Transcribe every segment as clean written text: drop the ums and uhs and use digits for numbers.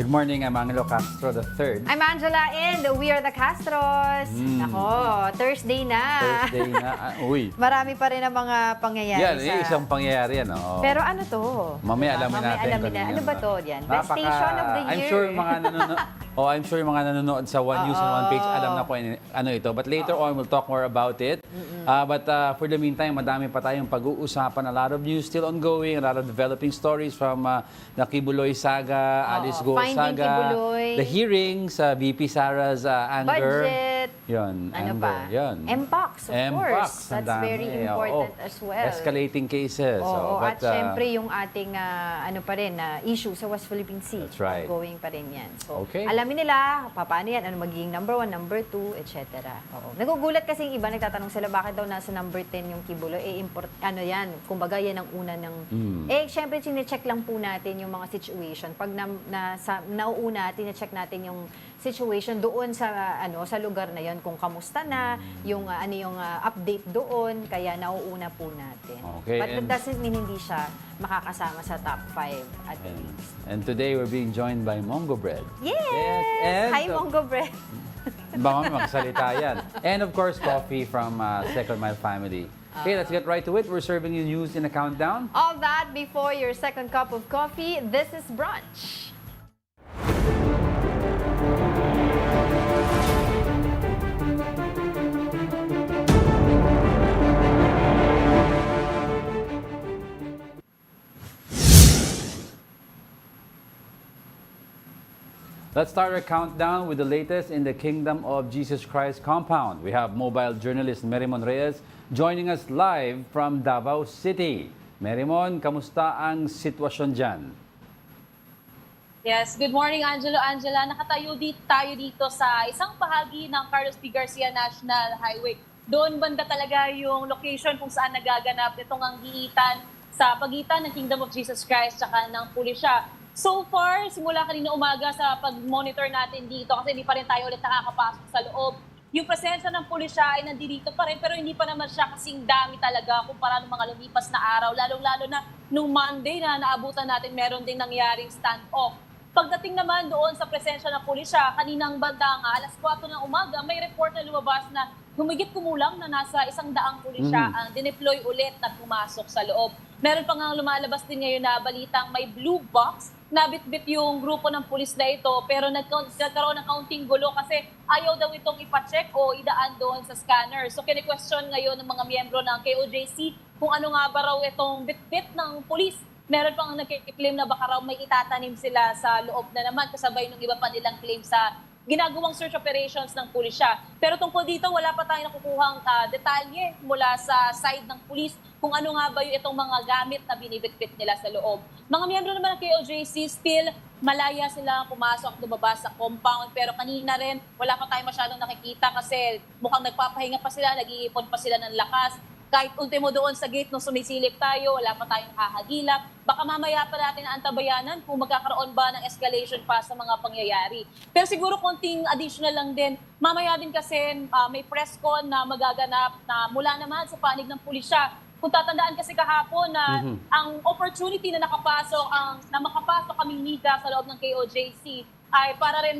Good morning, I'm Angelo Castro III. I'm Angela and we are the Castros. Nako, Thursday na. Thursday na. Uy. Marami pa rin ang mga pangyayari Yan, sa... isang pangyayari yan. Oo. Pero ano to? Mamaya alamin Mamaya natin. alamin na. Ano ba to yan? Best Napaka- station of the year. I'm sure mga nanonood. I'm sure yung mga nanonood sa One News and One Page, alam na po ano ito. But later on, we'll talk more about it. But for the meantime, madami pa tayong pag-uusapan. A lot of news still ongoing, a lot of developing stories from the Kibuloy saga, Alice Go Finding saga, Kibuloy. the hearings, VP Sara's anger. Budget. Yun, Ano anger. pa? Yun. MPOX, of course. ang That's dami. very important Oo. as well. Escalating cases. Oo, But, at syempre yung ating ano pa rin, issue sa West Philippine Sea. That's right. Ongoing pa rin yan. So, Okay. alamin nila paano yan, ano magiging number 1, number 2, etc. Oo. Nagugulat kasi yung iba, nagtatanong sila bakit daw nasa number 10 yung Kibuloy. Ano yan, kumbaga yan ang una ng... Syempre, sinecheck lang po natin yung mga situation. Pag nauuna, tinecheck natin yung situation doon sa sa lugar na yon, kung kamusta na, yung update doon, kaya nauuna po natin. Okay, But that doesn't mean hindi siya makakasama sa top 5 at least. And today we're being joined by Mongo Bread. Yes! And Hi, Mongo Bread! Baka magsalita yan. And of course, coffee from Second Mile Family. Okay, let's get right to it. We're serving you news in a countdown. All that before your second cup of coffee. This is Brunch. Let's start our countdown with the latest in the Kingdom of Jesus Christ compound. We have mobile journalist Merimon Reyes joining us live from Davao City. Merimon, kamusta ang sitwasyon dyan? Yes, good morning Angelo. Angela, nakatayo tayo dito sa isang bahagi ng Carlos P. Garcia National Highway. Doon banda talaga yung location kung saan nagaganap itong anggiitan sa pagitan ng Kingdom of Jesus Christ at ng pulisya. So far, simula kanina umaga sa pag-monitor natin dito kasi hindi pa rin tayo ulit nakakapasok sa loob. Yung presensya ng pulisya ay nandito pa rin pero hindi pa naman siya kasing dami talaga kumpara ng mga lumipas na araw. Lalong-lalo na nung Monday na naabutan natin meron ding nangyaring stand-off. Pagdating naman doon sa presensya ng pulisya, kaninang banda nga, alas 4 ng umaga, may report na lumabas na humigit kumulang na nasa 100 pulisya ang dineploy ulit na pumasok sa loob. Meron pa nga lumalabas din ngayon na balitang may blue box na bit-bit yung grupo ng pulis na ito pero nagkaroon ng kaunting gulo kasi ayaw daw itong ipacheck o idaan doon sa scanner. So kini-question ngayon ng mga miyembro ng KOJC kung ano nga ba raw itong bit-bit ng pulis. Meron pang nagkiklaim na baka raw may itatanim sila sa loob na naman kasabay ng iba pa nilang claim sa ginagawang search operations ng pulisya. Pero tungkol dito, wala pa tayong nakukuhang detalye mula sa side ng pulis kung ano nga ba yung itong mga gamit na binibitbit nila sa loob. Mga miyembro naman ng KOJC, still malaya sila pumasok at lumabas sa compound. Pero kanina rin, wala pa tayong masyadong nakikita kasi mukhang nagpapahinga pa sila, nag-iipon pa sila ng lakas. Kahit ultimo doon sa gate nung sumisilip tayo, wala pa tayong hahagilap. Baka mamaya pa natin antabayanan kung magkakaroon ba ng escalation pa sa mga pangyayari. Pero siguro konting additional lang din. Mamaya din kasi may press con na magaganap na mula naman sa panig ng pulisya. Kung tatandaan kasi kahapon na ang opportunity na makapasok kaming media sa loob ng KOJC ay para rin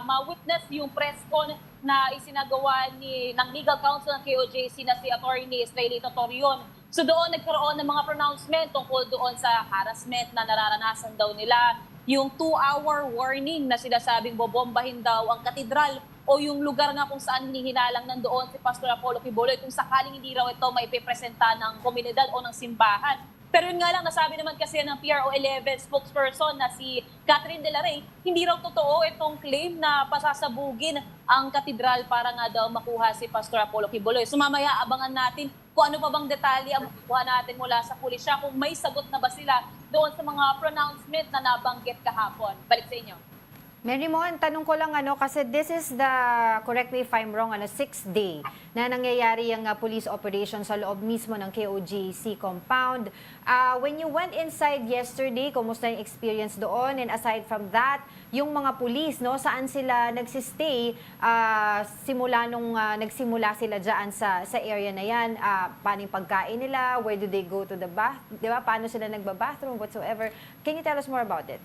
ma-witness yung press con na isinagawa ng legal counsel ng KOJC na si Attorney Israelito Torion. So doon nagkaroon ng mga pronouncement tungkol doon sa harassment na nararanasan daw nila. Yung 2-hour warning na sinasabing bobombahin daw ang katedral o yung lugar nga kung saan hinihinalang nandoon si Pastor Apollo Kibuloy kung sakaling hindi raw ito maipipresenta ng komunidad o ng simbahan. Pero yun nga lang, nasabi naman kasi ng PRO 11 spokesperson na si Catherine De La Rey, hindi raw totoo itong claim na pasasabugin ang katedral para nga daw makuha si Pastor Apollo Kibuloy. So mamaya abangan natin kung ano pa bang detalye ang makuha natin mula sa pulisya, kung may sagot na ba sila doon sa mga pronouncement na nabanggit kahapon. Balik sa inyo. Merimon, tanong ko lang kasi this is the, correct me if I'm wrong, 6th day na nangyayari ang police operation sa loob mismo ng KOJC compound. When you went inside yesterday, kumusta yung experience doon? And aside from that, yung mga police, saan sila nagsistay simula nung nagsimula sila dyan sa area na yan? Paano yung pagkain nila? Where do they go to the bath? Diba? Paano sila nagba-bathroom? Whatsoever. Can you tell us more about it?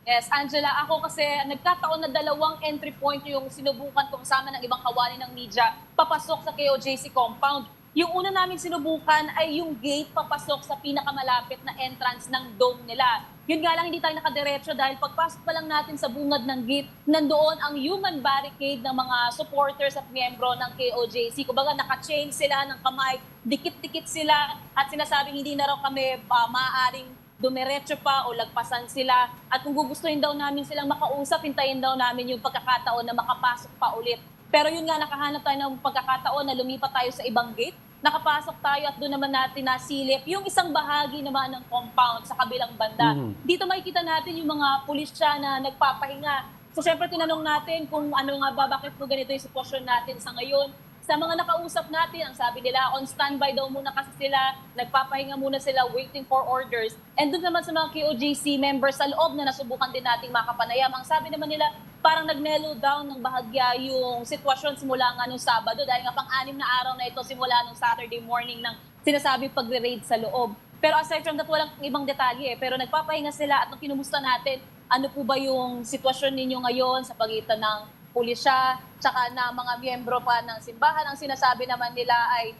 Yes, Angela, ako kasi nagkataon na dalawang entry point yung sinubukan ko kasama ng ibang kawani ng media papasok sa KOJC compound. Yung una namin sinubukan ay yung gate papasok sa pinakamalapit na entrance ng dome nila. Yun nga lang hindi tayo nakadiretso dahil pagpasok pa lang natin sa bungad ng gate, nandoon ang human barricade ng mga supporters at miyembro ng KOJC. Kumbaga naka-chain sila ng kamay, dikit-dikit sila at sinasabing hindi na raw kami maaaring dumiretso pa o lagpasan sila. At kung gugustuhin daw namin silang makausap, hintayin daw namin yung pagkakataon na makapasok pa ulit. Pero yun nga, nakahanap tayo ng pagkakataon na lumipat tayo sa ibang gate. Nakapasok tayo at doon naman natin nasilip yung isang bahagi naman ng compound sa kabilang banda. Dito makikita natin yung mga pulisya na nagpapahinga. So syempre tinanong natin kung ano nga ba, bakit po ganito yung sitwasyon natin sa ngayon. Sa mga nakausap natin, ang sabi nila, on standby daw muna kasi sila, nagpapahinga muna sila, waiting for orders. And doon naman sa mga KOJC members sa loob na nasubukan din nating makapanayam, ang sabi naman nila, parang nag-mellow down ng bahagya yung sitwasyon simula nga nung Sabado dahil nga pang-anim na araw na ito simula nung Saturday morning ng sinasabi pagre-raid sa loob. Pero aside from that, walang ibang detalye. Pero nagpapahinga sila at nung kinumusta natin, ano po ba yung sitwasyon ninyo ngayon sa pagitan ng pulisya, tsaka na mga miyembro pa ng simbahan. Ang sinasabi naman nila ay...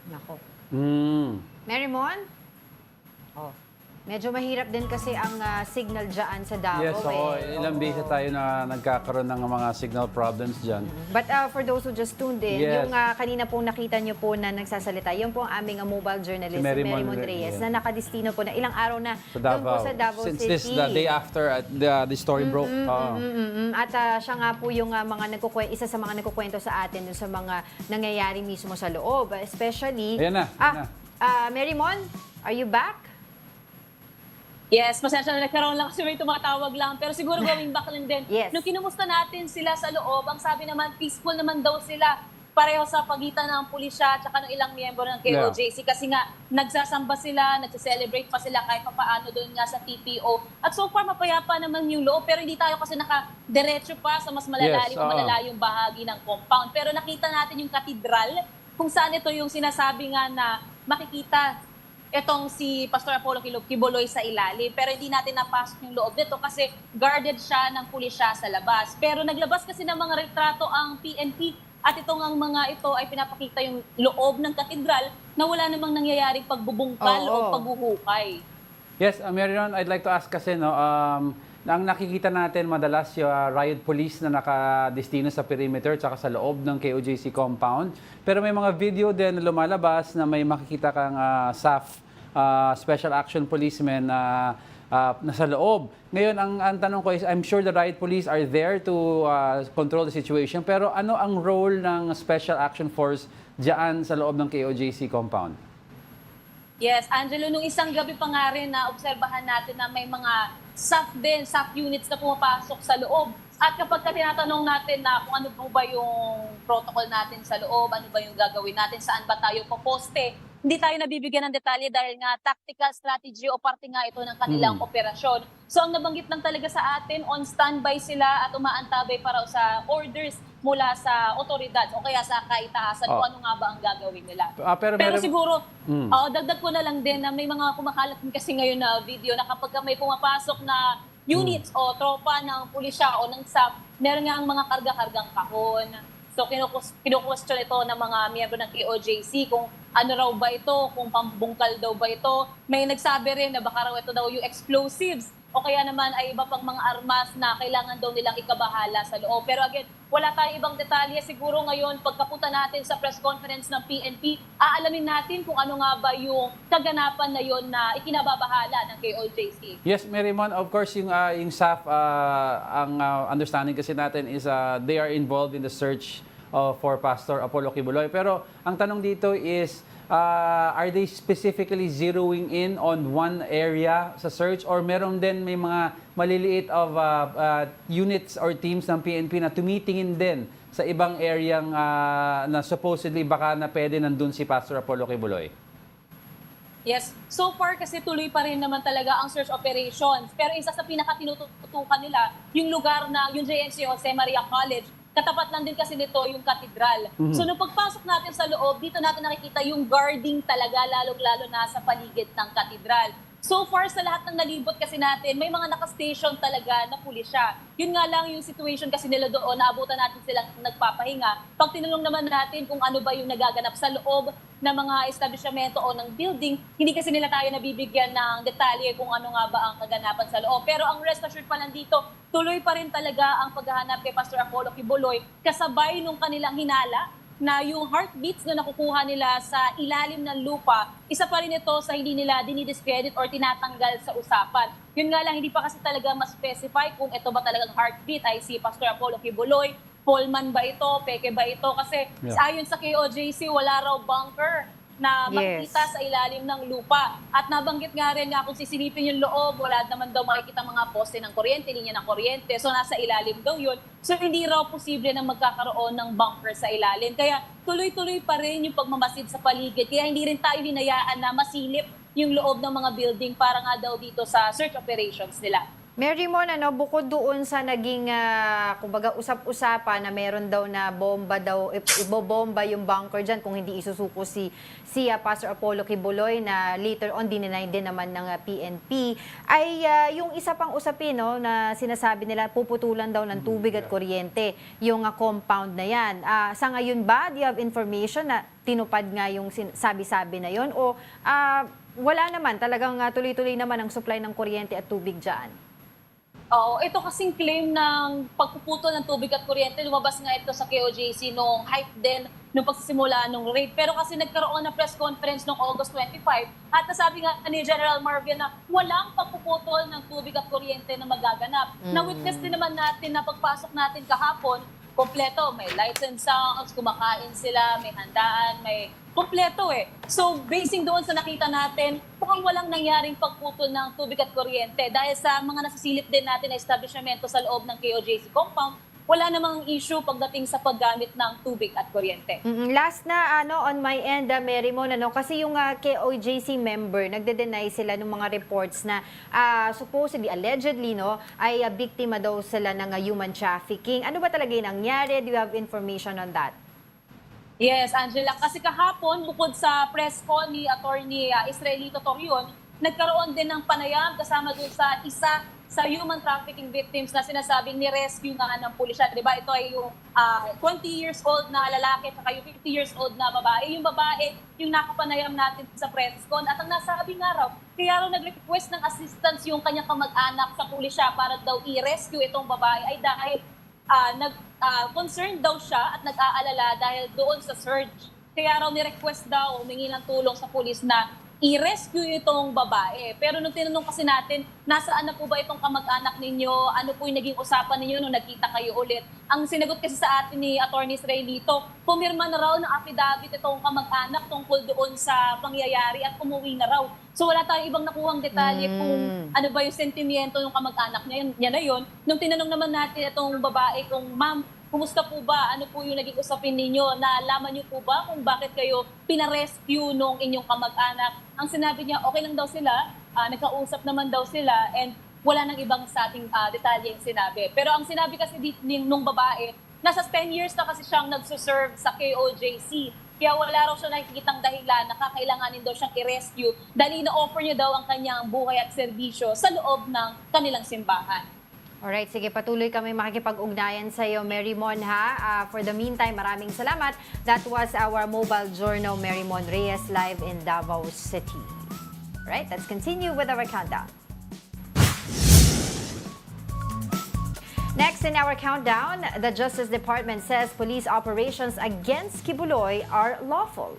Nako. Mm. Mary Mon? Oh. Medyo mahirap din kasi ang signal dyan sa Davao. Yes, oo. Ilang beses tayo na nagkakaroon ng mga signal problems dyan. But for those who just tuned in, Yes. yung kanina pong nakita nyo po na nagsasalita, yun po ang aming mobile journalist, Si si Mary Mary Mon Reyes, Reyes. na nakadistino po na ilang araw na Sa doon po Davao. sa Davao Since City. this the day after the story broke. Oo. At siya nga po yung isa sa mga nagkukwento sa atin dun sa mga nangyayari mismo sa loob. Especially... Ayan na, ayan Mary Mon, are you back? Yes, pasensya na nagkaroon lang kasi may tumatawag lang. Pero siguro going back lang din. Yes. Nung kinumusta natin sila sa loob, ang sabi naman peaceful naman daw sila. Pareho sa pagitan ng pulisya at ng ilang miyembro ng KOJC. Kasi nga, nagsasamba sila, nagsiselebrate pa sila kahit paano doon nga sa TPO. At so far, mapayapa naman yung loob. Pero hindi tayo kasi nakadiretso pa sa mas malalalim o malalayong bahagi ng compound. Pero nakita natin yung katedral kung saan ito yung sinasabi nga na makikita itong si Pastor Apollo Kibuloy sa ilalim. Pero hindi natin napasok yung loob nito kasi guarded siya ng pulisya sa labas. Pero naglabas kasi ng mga retrato ang PNP at itong ang mga ito ay pinapakita yung loob ng katedral na wala namang nangyayaring pagbubungkal o paghuhukay. Yes, Marion, I'd like to ask kasi, no, ang nakikita natin madalas yung riot police na nakadestino sa perimeter tsaka sa loob ng KOJC compound. Pero may mga video din na lumalabas na may makikita kang SAF, Special Action Policemen na nasa loob. Ngayon, ang tanong ko is, I'm sure the riot police are there to control the situation. Pero ano ang role ng Special Action Force diyan sa loob ng KOJC compound? Yes, Angelo, nung isang gabi pa nga rin na obserbahan natin na may mga SAF units na pumapasok sa loob. At kapag tinatanong natin na kung ano ba yung protocol natin sa loob, ano ba yung gagawin natin, saan ba tayo poposte, hindi tayo nabibigyan ng detalye dahil nga tactical strategy o parte nga ito ng kanilang operasyon. So ang nabanggit lang talaga sa atin, on standby sila at umaantabay para sa orders mula sa otoridad o kaya sa kaitaasan kung ano nga ba ang gagawin nila. Pero siguro, dagdag ko na lang din na may mga kumakalat din kasi ngayon na video na kapag may pumapasok na units o tropa ng pulisya o ng SAP, meron nga ang mga karga-kargang kahon. So kinu-question ito ng mga miyembro ng KOJC kung ano raw ba ito, kung pambungkal daw ba ito. May nagsabi rin na baka raw ito daw yung explosives o kaya naman ay iba pang mga armas na kailangan daw nilang ikabahala sa loob. Pero again, wala tayong ibang detalye. Siguro ngayon, pagkapunta natin sa press conference ng PNP, aalamin natin kung ano nga ba yung kaganapan na yon na ikinababahala ng KOJC. Yes, Mary Mon, of course, yung SAF, ang understanding kasi natin is they are involved in the search for Pastor Apollo Kibuloy. Pero ang tanong dito is, are they specifically zeroing in on one area sa search or meron din may mga maliliit of units or teams ng PNP na tumitingin din sa ibang areang na supposedly baka na pwede nandun si Pastor Apollo Kibuloy? Yes. So far kasi tuloy pa rin naman talaga ang search operations. Pero isa sa pinakatinututukan nila, yung lugar na yung JNC Jose Maria College, katapat lang din kasi nito yung katedral. So nung pagpasok natin sa loob, dito natin nakikita yung guarding talaga, lalong-lalo na sa paligid ng katedral. So far sa lahat ng nalibot kasi natin, may mga nakastation talaga na pulisya. Yun nga lang yung situation kasi nila doon, naabutan natin silang nagpapahinga. Pag tinanong naman natin kung ano ba yung nagaganap sa loob ng mga establishmento o ng building, hindi kasi nila tayo nabibigyan ng detalye kung ano nga ba ang kaganapan sa loob. Pero ang rest assured pa lang dito, tuloy pa rin talaga ang paghahanap kay Pastor Apollo Kibuloy kasabay nung kanilang hinala na yung heartbeats na nakukuha nila sa ilalim ng lupa, isa pa rin ito sa hindi nila dinidiscredit or tinatanggal sa usapan. Yun nga lang, hindi pa kasi talaga mas-specify kung ito ba talagang heartbeat ay si Pastor Apollo Kibuloy, Pullman ba ito, peke ba ito, kasi ayon sa KOJC, wala raw bunker na makikita sa ilalim ng lupa. At nabanggit nga rin nga kung sisilipin yung loob, wala naman daw makikita mga poste ng kuryente, linya ng kuryente. So nasa ilalim daw yun. So hindi raw posible na magkakaroon ng bunker sa ilalim. Kaya tuloy-tuloy pa rin yung pagmamasid sa paligid. Kaya hindi rin tayo hinayaan na masilip yung loob ng mga building para nga daw dito sa search operations nila. Mary Mon, bukod doon sa naging, kumbaga, usap-usapan na meron daw na bomba daw, ibobomba yung bunker dyan kung hindi isusuko si Pastor Apollo Kibuloy na later on dininay din naman ng PNP, ay yung isa pang usapin na sinasabi nila puputulan daw ng tubig at kuryente yung compound na yan. Sa ngayon ba, do you have information na tinupad nga yung sabi-sabi na yon o wala naman, talagang tuloy-tuloy naman ang supply ng kuryente at tubig dyan? Oo, ito kasing claim ng pagpuputol ng tubig at kuryente, lumabas nga ito sa KOJC nung hype din nung pagsisimula nung raid. Pero kasi nagkaroon ng press conference noong August 25 at nasabi nga ni General Marvin na walang pagpuputol ng tubig at kuryente na magaganap. Na-witness din naman natin na pagpasok natin kahapon, kompleto, may lights and sounds, kumakain sila, may handaan, may kompleto eh. So, basing doon sa nakita natin, mukhang walang nangyaring pagputol ng tubig at kuryente dahil sa mga nasisilip din natin na establishmento sa loob ng KOJC compound, wala namang issue pagdating sa paggamit ng tubig at kuryente. Last na on my end, Mary Mon, kasi yung KOJC member, nagde-deny sila ng mga reports na supposedly, allegedly, ay biktima daw sila ng human trafficking. Ano ba talaga yung nangyari? Do you have information on that? Yes, Angela. Kasi kahapon, bukod sa press call ni Attorney Israelito Torion, nagkaroon din ng panayam kasama doon sa isa sa human trafficking victims na sinasabing ni-rescue nga ng pulisya. Diba? Ito ay yung 20 years old na lalaki at yung 50 years old na babae. Yung babae, yung nakapanayam natin sa press con. At ang nasabi nga raw, kaya raw nag-request ng assistance yung kanyang kamag-anak sa pulisya para daw i-rescue itong babae ay dahil concerned daw siya at nag-aalala dahil doon sa search. Kaya raw ni-request daw, humingi ng tulong sa pulis na i-rescue itong babae. Pero nung tinanong kasi natin, nasaan na po ba itong kamag-anak ninyo? Ano po yung naging usapan ninyo nung nagkita kayo ulit? Ang sinagot kasi sa atin ni Attorney Israelito, pumirma na raw ng affidavit itong kamag-anak tungkol doon sa pangyayari at umuwi na raw. So wala tayong ibang nakuhang detalye kung ano ba yung sentimiento ng kamag-anak niya na yun. Nung tinanong naman natin itong babae kung, ma'am, kumusta po ba? Ano po yung naging usapin ninyo? Nalaman niyo po ba kung bakit kayo pinarescue nung inyong kamag-anak? Ang sinabi niya, okay lang daw sila, nagkausap naman daw sila, and wala nang ibang sa ating detalye yung sinabi. Pero ang sinabi kasi nung babae, nasa 10 years na kasi siyang nagsuserve sa KOJC. Kaya wala raw siya nakikitang dahilan na kakailanganin daw siyang i-rescue dahil na-offer niya daw ang kanyang buhay at serbisyo sa loob ng kanilang simbahan. Alright, sige, patuloy kami makikipag-ugnayan sa iyo, Mary Mon, ha? For the meantime, maraming salamat. That was our mobile journal, Mary Mon Reyes, live in Davao City. Alright, let's continue with our countdown. Next in our countdown, the Justice Department says police operations against Kibuloy are lawful.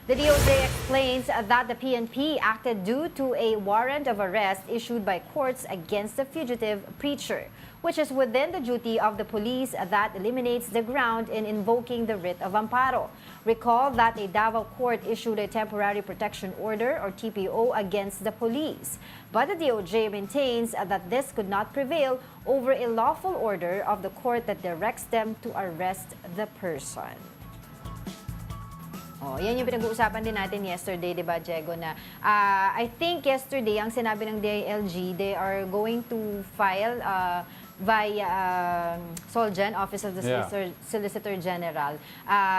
The DOJ explains that the PNP acted due to a warrant of arrest issued by courts against the fugitive preacher, which is within the duty of the police that eliminates the ground in invoking the writ of amparo. Recall that a Davao court issued a temporary protection order or TPO against the police. But the DOJ maintains that this could not prevail over a lawful order of the court that directs them to arrest the person. Oh, yan yung pinag-uusapan din natin yesterday, di ba, Diego, na I think yesterday, ang sinabi ng DILG, they are going to file via Solgen, Office of the Yeah. Solicitor General,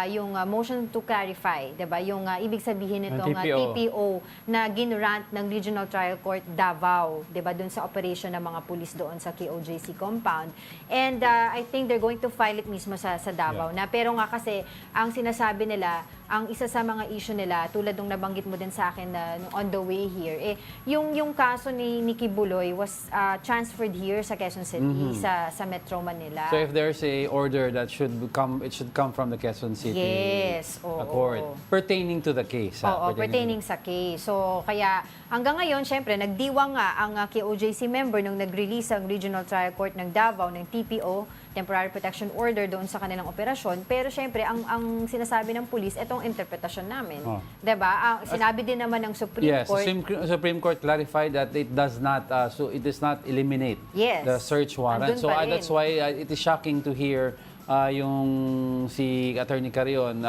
yung motion to clarify, 'di ba? Yung ibig sabihin nitong TPO. TPO na ginrant ng Regional Trial Court Davao, 'di ba, doon sa operation ng mga pulis doon sa KOJC compound. And I think they're going to file it mismo sa Davao na, pero nga kasi ang sinasabi nila, ang isa sa mga issue nila, tulad nung nabanggit mo din sa akin na on the way here, yung kaso ni Nikki Buloy was transferred here sa Quezon City, sa Metro Manila. So if there's a order that it should come from the Quezon City Yes, Court pertaining to the case. Oo, pertaining sa case. So, kaya hanggang ngayon, syempre, nagdiwang nga ang KOJC member nung nag-release ang Regional Trial Court ng Davao ng TPO, Temporary Protection Order, doon sa kanilang operasyon. Pero syempre, ang sinasabi ng pulis, itong interpretasyon namin. Diba? Sinabi din naman ng Supreme Yes, Court. Supreme Court clarified that it does not eliminate Yes. the search warrant. Andun So pa rin. that's why it is shocking to hear yung si Attorney Carion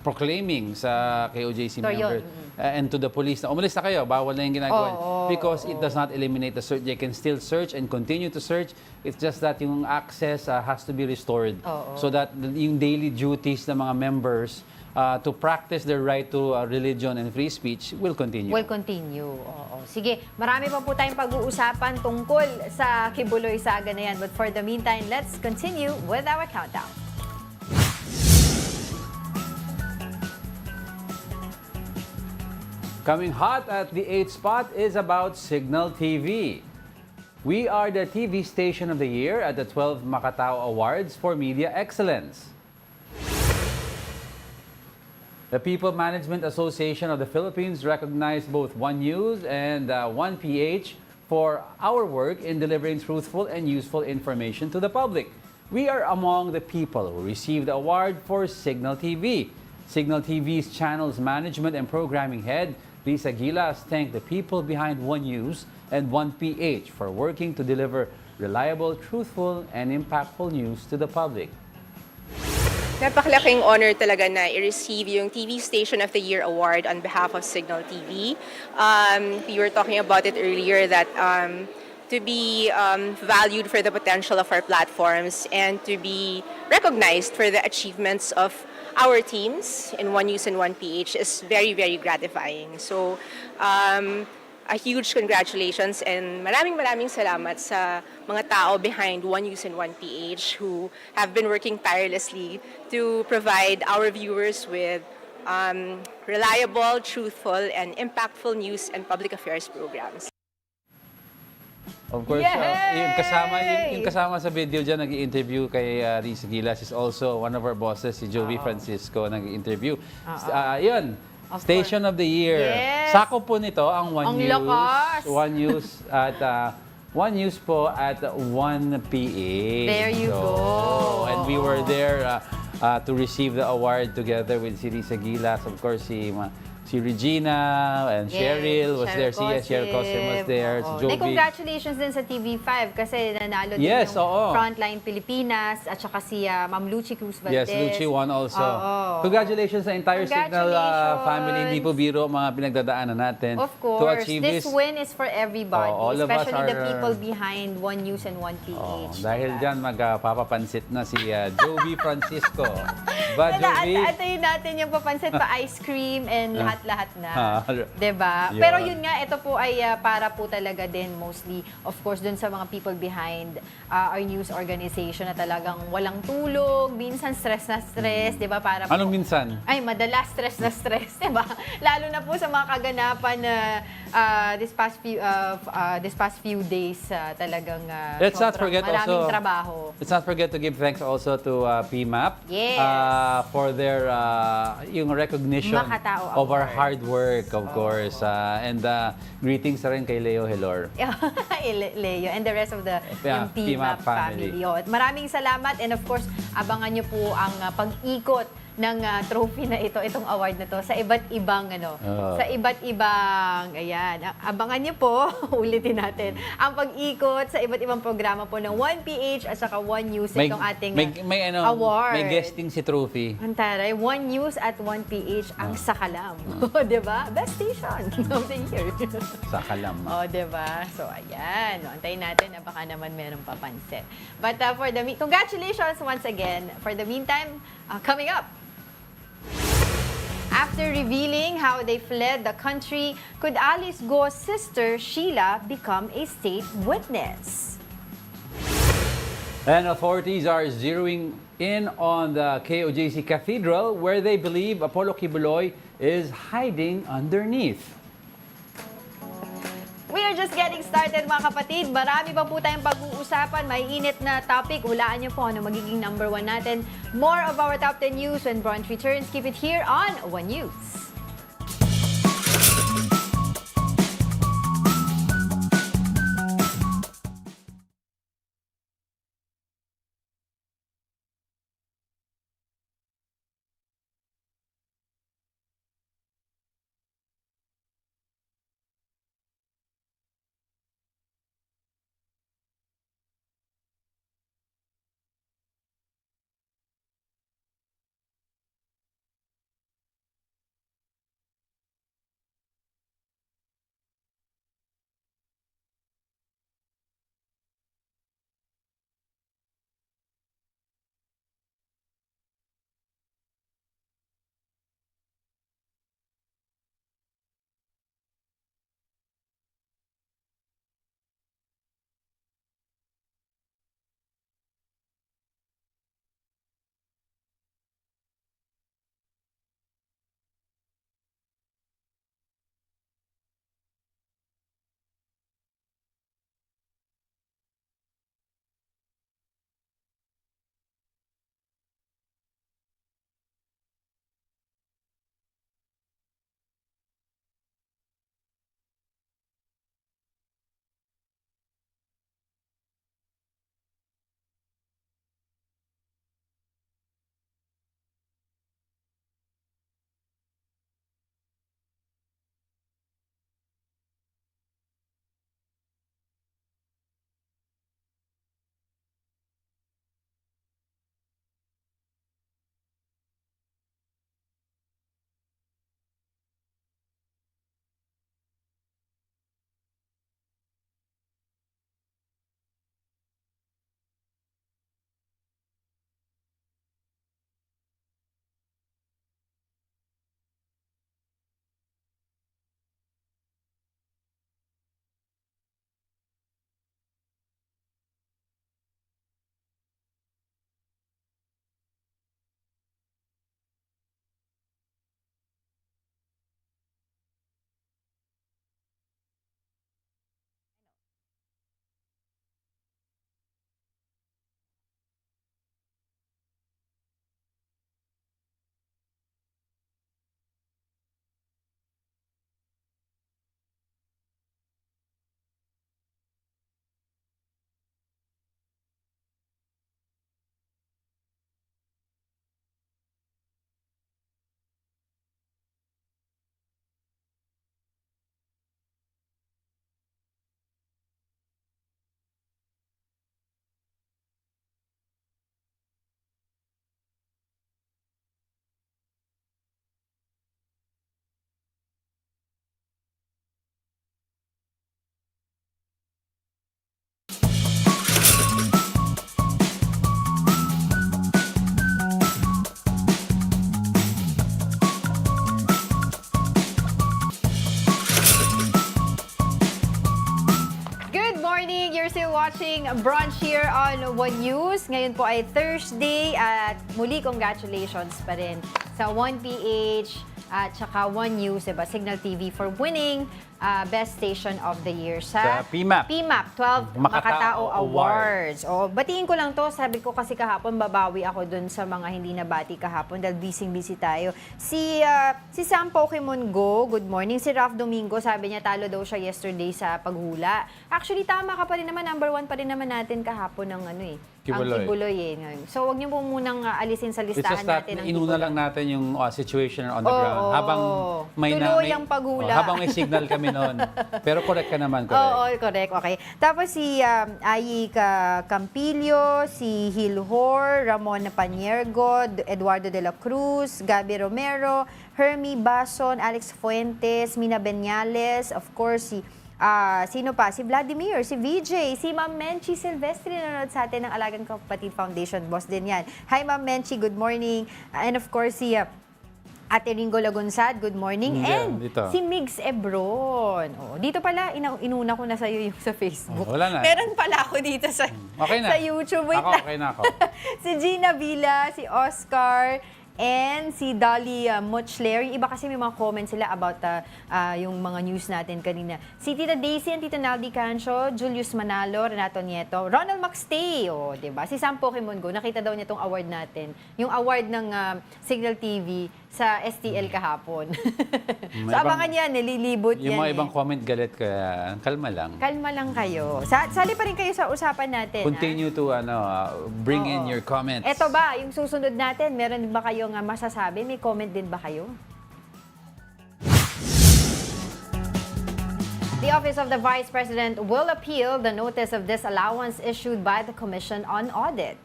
proclaiming sa KOJC So, yun. member and to the police na umalis na kayo, bawal na yung ginagawa. Oo, Because it does not eliminate the search. They can still search and continue to search. It's just that yung access has to be restored so that yung daily duties ng mga members to practice their right to religion and free speech will continue. Will continue. Oo. Sige, marami pa po tayong pag-uusapan tungkol sa Kibuloy saga na yan. But for the meantime, let's continue with our countdown. Coming hot at the 8th spot is about Signal TV. We are the TV station of the year at the 12 Macatao Awards for Media Excellence. The People Management Association of the Philippines recognized both One News and One PH for our work in delivering truthful and useful information to the public. We are among the people who received the award for Signal TV. Signal TV's channels management and programming head, Lisa Gilas, thanked the people behind One News and One PH for working to deliver reliable, truthful, and impactful news to the public. Napakalaking honor talaga na i-receive yung TV Station of the Year Award on behalf of Signal TV. We were talking about it earlier that to be valued for the potential of our platforms and to be recognized for the achievements of our teams in One News and One PH is very, very gratifying. So, a huge congratulations and maraming salamat sa mga tao behind One News and One PH who have been working tirelessly to provide our viewers with reliable, truthful, and impactful news and public affairs programs. Of course, Yay! yung kasama sa video dyan, nag-i-interview kay Lisa Gilas is also one of our bosses, si Joey Francisco, nag-i-interview. Yun, Station of the Year. Yes. Sako po nito ang One Ang News. lakas. One News at One News po at One PH. There you go. And we were there to receive the award together with si Lisa Gilas, of course, si Regina and Cheryl was there. Si Cheryl Cosim was there. Si Joby. Congratulations din sa TV5 kasi nanalo din Yes, yung oo. Frontline Pilipinas at saka si Ma'am Lucy Cruz Valdez. Yes, Lucci won also. Oo. Congratulations sa entire Signal family. Hindi po biro mga pinagdadaanan natin. Of To course, achieve this win is for everybody, all of us especially the are- people behind One News and One Oh, PH. dahil dyan, magpapapansit na si Joby Francisco. Ba, Joby? Atayin natin yung papansit pa ice cream and lahat-lahat na. 'Di ba? Yun. Pero yun nga, ito po ay para po talaga din mostly, of course, dun sa mga people behind our news organization na talagang walang tulog, minsan stress na stress, 'di ba? Para po, Anong minsan? ay, madalas stress na stress, 'di ba? Lalo na po sa mga kaganapan na this past few days talagang Let's not sobrang forget maraming also- trabaho. Let's not forget to give thanks also to PMAP Yes. for their yung recognition Makatao of our Award. hard work, of course. And greetings na rin kay Leo Helor. Leo and the rest of the Yeah, yung PMAP PMAP family. family. Maraming salamat and of course, abangan nyo po ang pag-ikot trophy na ito, itong award na to sa iba't ibang ayan. Abangan niyo po, ulitin natin, ang pag-ikot sa iba't ibang programa po ng 1PH at saka 1 News itong ating award. May guesting si Trophy. Antaray, 1 News at 1PH ang sakalam. Diba? Best station of the year. Sakalam. Diba? So, ayan. Antayin natin na baka naman meron papansin. But congratulations once again. For the meantime, coming up. After revealing how they fled the country, could Alice Go's sister, Sheila, become a state witness? And authorities are zeroing in on the KOJC Cathedral where they believe Apollo Kibuloy is hiding underneath. We are just getting started mga kapatid. Marami pa po tayong pag-uusapan. May init na topic. Hulaan niyo po ano magiging number 1 natin. More of our top 10 news when Brunch returns. Keep it here on 1 News. watching Brunch here on 1 News. Ngayon po ay Thursday at muli congratulations pa rin sa 1PH at saka 1 News, diba? Signal TV for winning Best Station of the Year sa PMAP. PMAP, 12 Makatao Makatao Awards. O, batiin ko lang to. Sabi ko kasi kahapon, babawi ako dun sa mga hindi nabati kahapon dahil busy-busy tayo. Si Sam Pokemon Go, good morning. Si Ralph Domingo, sabi niya talo daw siya yesterday sa paghula. Actually, tama ka pa rin naman. Number 1 pa rin naman natin kahapon ng Kibuloy. ang Kibuloy So, wag niyo po munang alisin sa It's listahan just that natin ang inuna Kibuloy. lang natin yung situation on the ground. Oo. Habang Tuloy ang paghula. habang may signal kami noon. Pero correct ka naman, correct. Oo, correct. Okay. Tapos si Ayi Campillo, si Hilhor, Ramon Paniergo, Eduardo de la Cruz, Gabi Romero, Hermie Bason, Alex Fuentes, Mina Benyales, of course, sino pa? Si Vladimir, si VJ, si Ma'am Menchi Silvestre nanonood sa atin ng Alagang Kapatid Foundation. Boss din yan. Hi, Ma'am Menchi. Good morning. And of course, si Ate Ringo Lagunsad, good morning. Yan, And dito. si Migs Ebron. Dito pala, inuna ko na sa'yo yung sa Facebook. Wala na. Meron pala ako dito sa, Okay na. sa YouTube. Wait Ako, lang. okay na ako. Si Gina Villa, si Oscar, and si Dolly Muchler. Yung iba kasi may mga comments sila about yung mga news natin kanina. Si Tita Daisy and Tita Naldi Cancho, Julius Manalo, Renato Nieto, Ronald Maxtay, diba? Si Sam Pokemon Go, nakita daw niya tong award natin. Yung award ng Signal TV sa STL kahapon. So abangan yan, nililibot yan. Yung mga ibang comment galit, kaya kalma lang. Kalma lang kayo. Sali pa rin kayo sa usapan natin. Continue to bring in Oo. your comments. Eto ba, yung susunod natin, meron ba kayong masasabi? May comment din ba kayo? The Office of the Vice President will appeal the notice of disallowance issued by the Commission on Audit.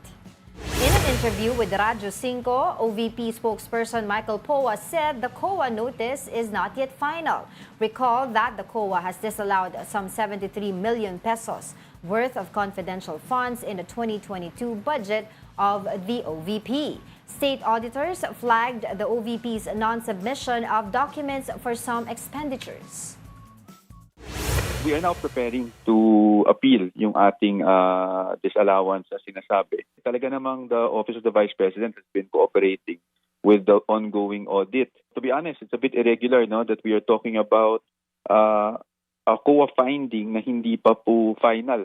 In an interview with Radyo 5, OVP spokesperson Michael Poa said the COA notice is not yet final. Recall that the COA has disallowed some 73 million pesos worth of confidential funds in the 2022 budget of the OVP. State auditors flagged the OVP's non-submission of documents for some expenditures. We are now preparing to appeal yung ating disallowance na sinasabi. Talaga namang the Office of the Vice President has been cooperating with the ongoing audit. To be honest, it's a bit irregular, no, that we are talking about a COA finding na hindi pa po final.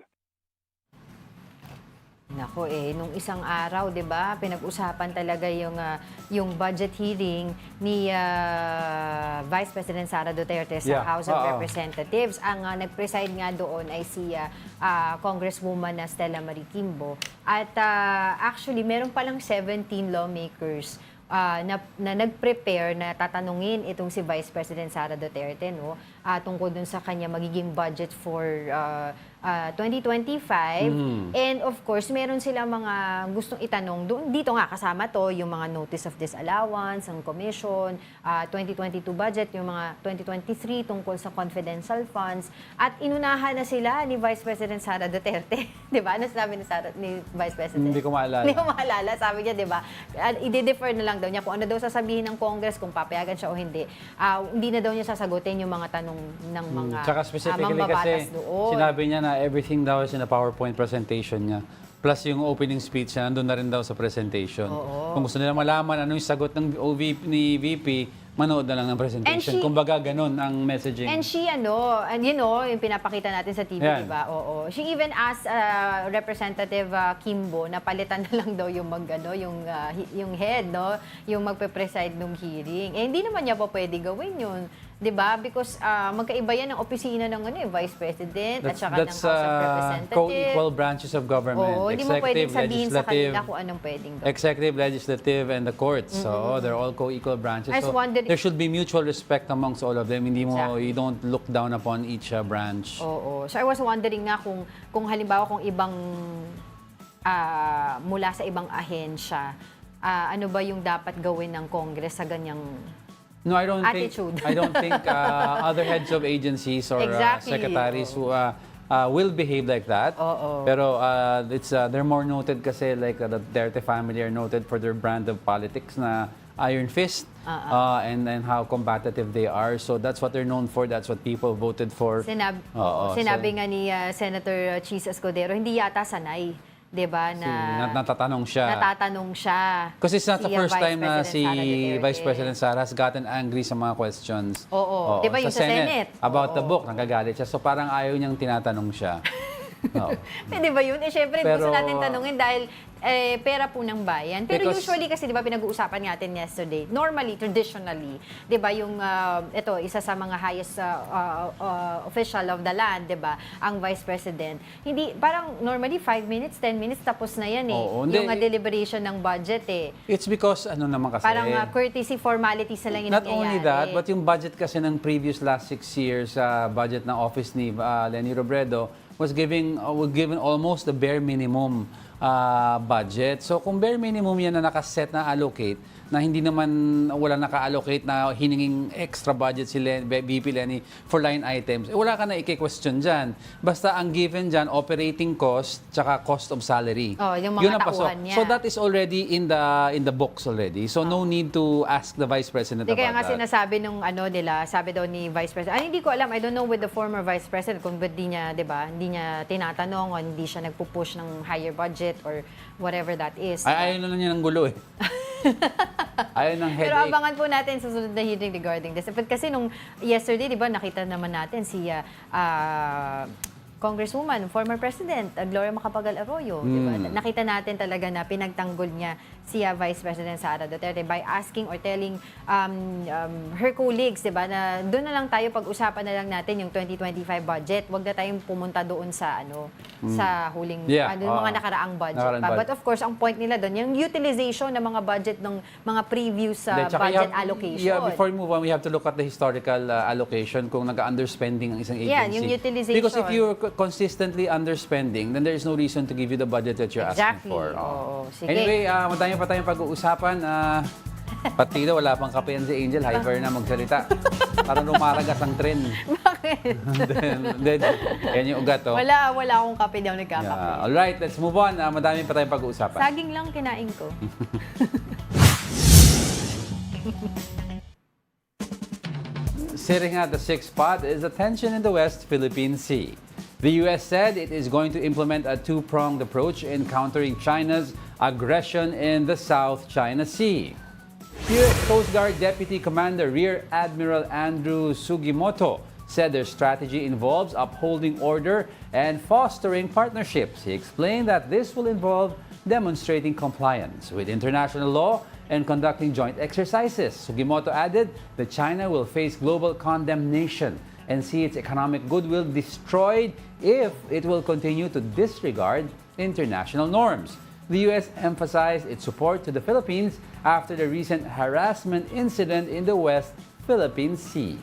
Nako nung isang araw, 'di ba, pinag-usapan talaga yung budget hearing ni Vice President Sara Duterte sa Yeah, House of oo. Representatives. Ang nag-preside nga doon ay si Congresswoman na Stella Marie Kimbo. At actually, meron palang 17 lawmakers na nag-prepare na tatanungin itong si Vice President Sara Duterte tungkol dun sa kanya magiging budget for 2025. And of course, meron sila mga gustong itanong. Dito nga kasama to yung mga notice of disallowance, ang commission, 2022 budget, yung mga 2023 tungkol sa confidential funds. At inunahan na sila ni Vice President Sara Duterte. Di ba? Ano sinabi ni Vice President? Hindi ko maalala. Hindi ko maalala. Sabi niya, di ba? I-defer na lang daw niya kung ano daw sasabihin ng Congress, kung papayagan siya o hindi. Hindi na daw niya sasagutin yung mga tanong ng mga Tsaka specifically mambabatas kasi doon. sinabi niya na everything daw is in a PowerPoint presentation niya. Plus yung opening speech niya, nandun na rin daw sa presentation. Kung gusto nila malaman ano yung sagot ng ni VP, manood na lang ng presentation. Kumbaga ganun ang messaging. And she, yung pinapakita natin sa TV, Yan. di ba? Oo. She even asked Representative Kimbo na palitan na lang daw yung yung head, no? Yung magpe-preside ng hearing. Hindi naman niya pa pwede gawin yun. 'Di ba? Because magkaiba yan ng opisina ng Vice President at saka ng House of Representatives. Co-equal branches of government. Oo, hindi mo pwedeng sabihin sa legislative, kanila kung anong pwedeng gawin. executive, legislative, and the courts. So they're all co-equal branches. I just So wondered- there should be mutual respect amongst all of them. Hindi mo, Exactly. you don't look down upon each branch. Oo. So I was wondering nga kung halimbawa kung ibang mula sa ibang ahensya, ano ba yung dapat gawin ng Congress sa ganyang No, I don't attitude. think. I don't think other heads of agencies or Exactly. secretaries who will behave like that. Oo. Pero they're more noted kasi like the Duterte family are noted for their brand of politics na iron fist and how combative they are. So that's what they're known for. That's what people voted for. Sinabi Oo, nga ni Senator Chis Escudero, hindi yata sanay 'di ba, na Natatanong siya. Kasi it's not the si, first Vice time na President si Sara Duterte. Vice President Sara has gotten angry sa mga questions. Oo. Di ba yung sa Senate? About the Oo. book, nagagalit siya. So parang ayaw niyang tinatanong siya. Oo. Di ba yun? Syempre, Pero- gusto natin tanungin dahil pera po ng bayan. Pero Because- usually kasi, di ba, pinag-uusapan natin yesterday, normally, traditionally, di ba, yung, ito, isa sa mga highest official of the land, di ba, ang Vice President, hindi, parang normally 5 minutes, 10 minutes, tapos na yan eh. Oo, hindi. Yung deliberation ng budget eh. It's because, ano naman kasi... Parang courtesy formalities na lang yung Not only that, nangyayari. but yung budget kasi ng previous last 6 years sa budget ng office ni Leni Robredo was given almost the bare minimum budget. So kung bare minimum yan na nakaset na allocate, na hindi naman wala naka-allocate na hininging extra budget si VP Leni for line items, wala ka na i-question dyan. Basta ang given dyan, operating cost, tsaka cost of salary. Oh, yung mga Yun ang pasok. tauhan niya. So that is already in the books already. So no need to ask the Vice President Di about kaya nga that. sinasabi nung ano nila, sabi daw ni Vice President, hindi ko alam, I don't know with the former Vice President kung ba't di niya, di ba, hindi niya tinatanong o hindi siya nagpupush ng higher budget or whatever that is. Ayaw na lang niya ng gulo eh. Ayaw ng Pero headache. abangan po natin sa susunod na hearing regarding this. Kasi nung yesterday, di ba, nakita naman natin si Congresswoman, former President, Gloria Macapagal Arroyo. Di ba? Nakita natin talaga na pinagtanggol niya si Vice President Sara Duterte by asking or telling her colleagues, di ba, na doon na lang tayo pag-usapan na lang natin yung 2025 budget. Huwag na tayong pumunta doon sa sa huling mga nakaraang budget. But of course, ang point nila doon, yung utilization ng mga budget ng mga previous budget allocation. Yeah, before we move on, we have to look at the historical allocation kung nag-underspending ang isang agency. Yeah, yung utilization. Because if you're consistently underspending, then there is no reason to give you the budget that you're asking for. Oo, sige. Anyway, madami pa tayong pag-uusapan. Pati daw, wala pang kape yan si Angel. Hyper na magsalita. Parang lumaragas ang trend. Bakit? then, yan yung ugat, oh. Wala akong kape daw nagkakape. Yeah. Alright, let's move on. Madami pa tayong pag-uusapan. Saging lang kinain ko. Sitting at the sixth spot is the tension in the West Philippine Sea. The U.S. said it is going to implement a two-pronged approach in countering China's aggression in the South China Sea. U.S. Coast Guard Deputy Commander Rear Admiral Andrew Sugimoto said their strategy involves upholding order and fostering partnerships. He explained that this will involve demonstrating compliance with international law and conducting joint exercises. Sugimoto added that China will face global condemnation and see its economic goodwill destroyed if it will continue to disregard international norms. The U.S. emphasized its support to the Philippines after the recent harassment incident in the West Philippine Sea.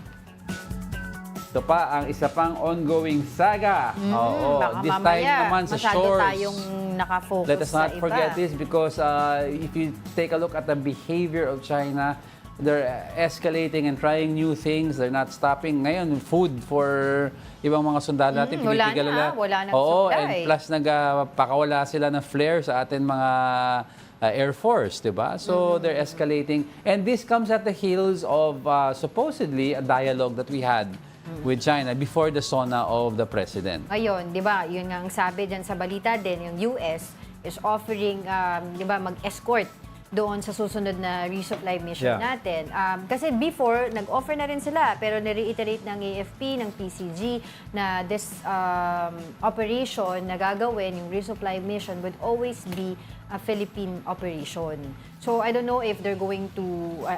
Ito pa ang isa pang ongoing saga. Baka This time mamaya, naman sa masyado shores. tayong nakafocus Let us sa not iba. forget this because if you take a look at the behavior of China, they're escalating and trying new things. They're not stopping. Ngayon, food for ibang mga sundalo natin, Wala pinipigal na, nila. wala nang Oo, supply. and plus nagpakawala sila ng flare sa atin mga Air Force, di ba? So they're escalating. And this comes at the heels of supposedly a dialogue that we had with China before the SONA of the President. Ngayon, di ba, yun nga ang sabi dyan sa balita din, yung US is offering, di ba, mag-escort doon sa susunod na resupply mission natin. Kasi before, nag-offer na rin sila, pero na-reiterate ng AFP, ng PCG, na this operation na gagawin, yung resupply mission, would always be a Philippine operation. So, I don't know if they're going to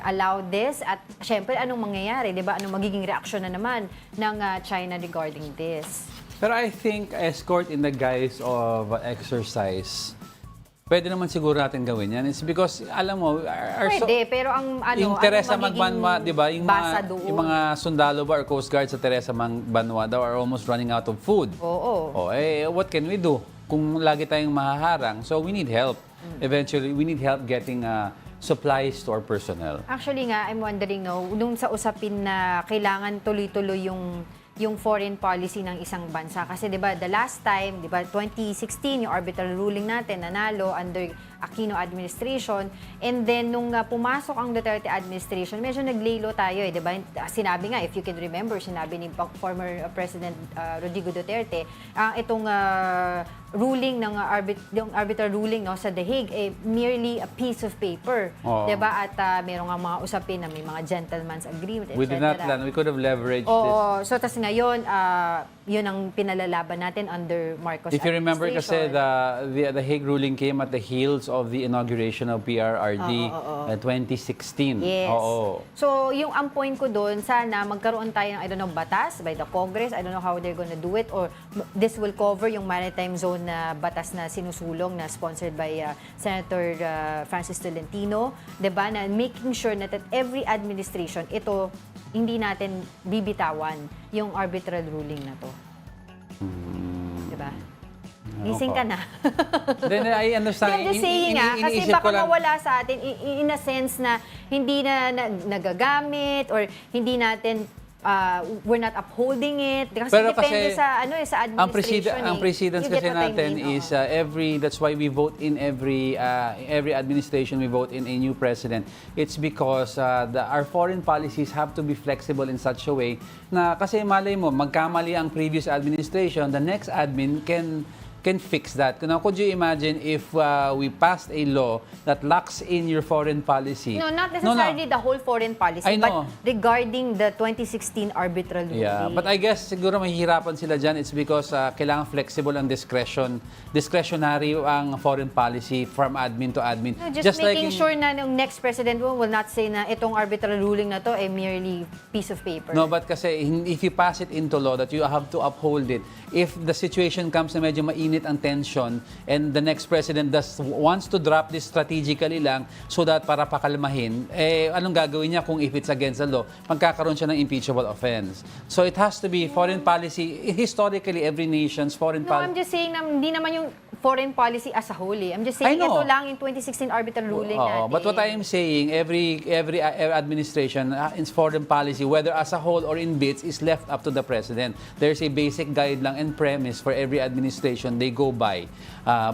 allow this. At syempre, anong mangyayari? Di ba? Anong magiging reaksyon na naman ng China regarding this? Pero I think escort in the guise of exercise, pwede naman siguro natin gawin yan. It's because, alam mo, Pwede, pero ang yung Teresa magiging Magbanwa, di ba? basa doon? Yung mga sundalo ba or Coast Guard sa Teresa Magbanwa daw are almost running out of food. Oo. What can we do kung lagi tayong mahaharang? So we need help. Eventually, we need help getting supplies to our personnel. Actually nga, I'm wondering, nung sa usapin na kailangan tuloy-tuloy yung foreign policy ng isang bansa. Kasi 'di ba, the last time, 'di ba, 2016 yung arbitral ruling natin nanalo under Aquino administration. And then, nung pumasok ang Duterte administration, medyo naglaylo tayo, di ba? Sinabi nga, if you can remember, sinabi ni former President Rodrigo Duterte, itong ruling ng yung arbitral ruling sa The Hague, merely a piece of paper. Oo. Di ba? At meron nga mga usapin na may mga gentleman's agreement, etc. We did not plan. We could have leveraged this. Oo. So, tas ngayon, yun ang pinalalaban natin under Marcos If you remember kasi administration. the Hague ruling came at the heels of the inauguration of PRRD 2016. Yes. Oo. So, ang point ko doon, sana magkaroon tayo ng, I don't know, batas by the Congress. I don't know how they're gonna do it. Or this will cover yung maritime zone na batas na sinusulong na sponsored by Senator Francis Tolentino. Diba? Na making sure na that every administration, ito, hindi natin bibitawan yung arbitral ruling na to. Diba? Gising ka na. Then I understand. I'm just saying kasi iniisip baka ko lang- mawala sa atin in a sense na hindi na nagagamit or hindi natin we're not upholding it. Kasi Pero depende kasi sa sa administration. ang precedence You get kasi what I natin mean? is that's why we vote in every administration, we vote in a new president. It's because our foreign policies have to be flexible in such a way na kasi malay mo magkamali ang previous administration, the next admin can fix that. Now, could you imagine if we passed a law that locks in your foreign policy? No, not necessarily the whole foreign policy, I know. but regarding the 2016 arbitral ruling. Yeah, but I guess siguro mahihirapan sila dyan. It's because kailangan flexible ang discretionary ang foreign policy from admin to admin. No, just making sure na yung next president will not say na itong arbitral ruling na to ay merely piece of paper. No, but kasi if you pass it into law that you have to uphold it, if the situation comes na medyo mainit ang tension and the next president wants to drop this strategically lang so that para pakalmahin, anong gagawin niya kung if it's against the law? Magkakaroon siya ng impeachable offense. So it has to be foreign policy. Historically, every nation's foreign No, policy. I'm just saying na hindi naman yung foreign policy as a whole. I'm just saying I know. ito lang yung 2016 arbitral ruling natin. But what I am saying, every administration in foreign policy, whether as a whole or in bits, is left up to the president. There's a basic guide lang and premise for every administration they go by.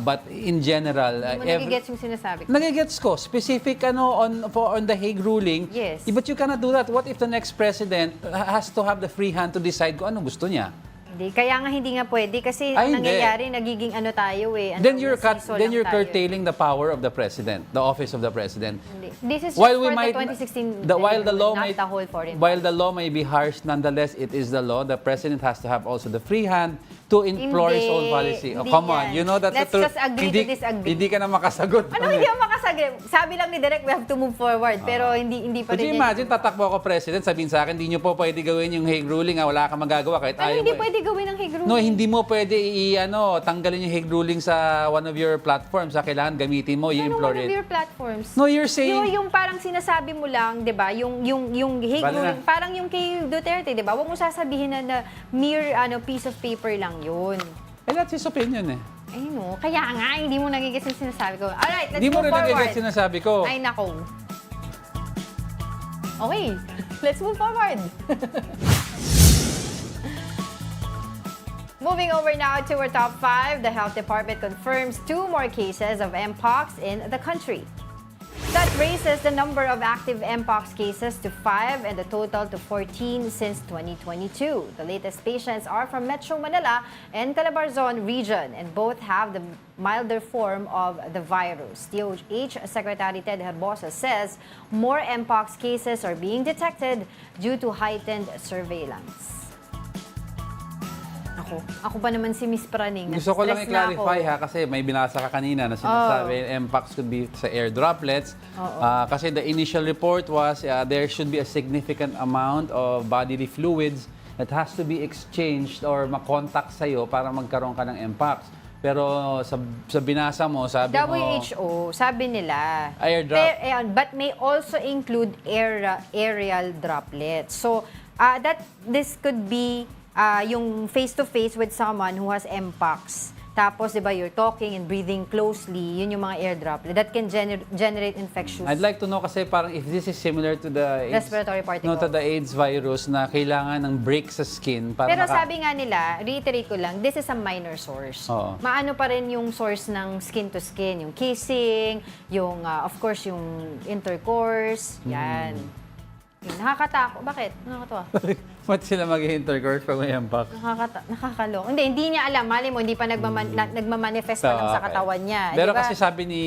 But in general, Hindi mo nagigets yung sinasabi ko. nagigets ko. Specific on the Hague ruling. Yes. But you cannot do that. What if the next president has to have the free hand to decide kung anong gusto niya? Hindi. Kaya nga hindi nga pwede kasi Ay, ang hindi. nangyayari, nagiging tayo Then you're nasiso then lang you're tayo. curtailing the power of the president, the office of the president. Hindi. This is just While we for might, the 2016 while the law not may, the whole foreign while the policy. law may be harsh, nonetheless, it is the law. The president has to have also the free hand to implore his own policy. Oh, Hindi come on, yan. you know that's Let's the truth. just agree to disagree. Hindi ka na makasagot. Ano hindi ako makasagri? Sabi lang ni Direk, we have to move forward. Pero hindi pa Could you rin imagine, tatakbo ako president, sabihin sa akin, hindi nyo po pwede gawin yung Hague ruling, wala kang magagawa kahit Ano ayaw hindi mo. pwede gawin ng Hague ruling? No, hindi mo pwede tanggalin yung Hague ruling sa one of your platforms. Kailangan gamitin mo, you Ano implore one of it. your platforms? No, you're saying... Yung parang sinasabi mo lang, 'di ba? Yung Hague Bale na. ruling, parang yung kay Duterte, 'di ba? Huwag mo sasabihin na mere piece of paper lang 'yun. That's his opinion eh. Ay no, kaya nga hindi mo nagigets yung sinasabi ko. Alright, let's Hindi mo move rin forward. nagigets sinasabi ko. Ay nako. Okay, let's move forward. Moving over now to our top 5, the Health Department confirms 2 more cases of Mpox in the country. That raises the number of active Mpox cases to 5 and the total to 14 since 2022. The latest patients are from Metro Manila and Calabarzon region, and both have the milder form of the virus. DOH Secretary Ted Herbosa says more Mpox cases are being detected due to heightened surveillance. Ako ba naman si Miss Praning? Gusto ko lang Na-stress na i-clarify ako. kasi may binasa ka kanina na sinasabi Mpox could be sa air droplets. Kasi the initial report was there should be a significant amount of bodily fluids that has to be exchanged or makontakt sa'yo para magkaroon ka ng Mpox. Pero sa binasa mo, sabi mo... WHO, sabi nila. Air drop. But may also include aerial droplets. So, this could be yung face-to-face with someone who has Mpox Tapos, di ba, you're talking and breathing closely, yun yung mga air droplet that can generate infectious I'd like to know kasi parang if this is similar to the AIDS, respiratory particle. no, to the AIDS virus na kailangan ng break sa skin para Pero sabi nga nila, reiterate ko lang, this is a minor source. Oo. Maano pa rin yung source ng skin to skin, yung kissing, yung of course yung intercourse, yan. Yung nakakatakot. Bakit? Nakakatawa. Ba't sila mag-intercourse pag may mpox? Nakakalok. Hindi niya alam. Mali mo, hindi pa nagmamanifest pa lang sa Okay. katawan niya. Pero Di ba? kasi sabi ni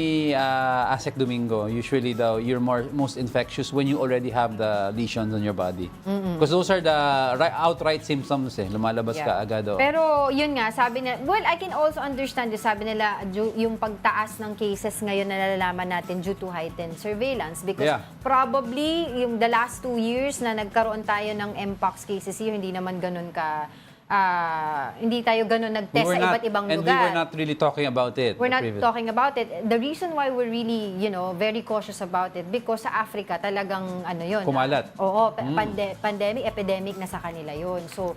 Asek Domingo, usually daw you're most infectious when you already have the lesions on your body. Because those are the outright symptoms lumalabas Yeah. ka agad. Pero yun nga, sabi na, well, I can also understand, sabi nila, yung pagtaas ng cases ngayon na nalalaman natin due to heightened surveillance. Because Yeah. probably, yung the last 2 years na nagkaroon tayo ng mpox cases, yun, hindi naman ganun ka, hindi tayo ganun nag-test sa iba't ibang and lugar. we were not really talking about it. We're the not previous- talking about it. The reason why we're really, very cautious about it, because sa Africa talagang yun. Kumalat. Oo, pandemic, epidemic na sa kanila yun. So,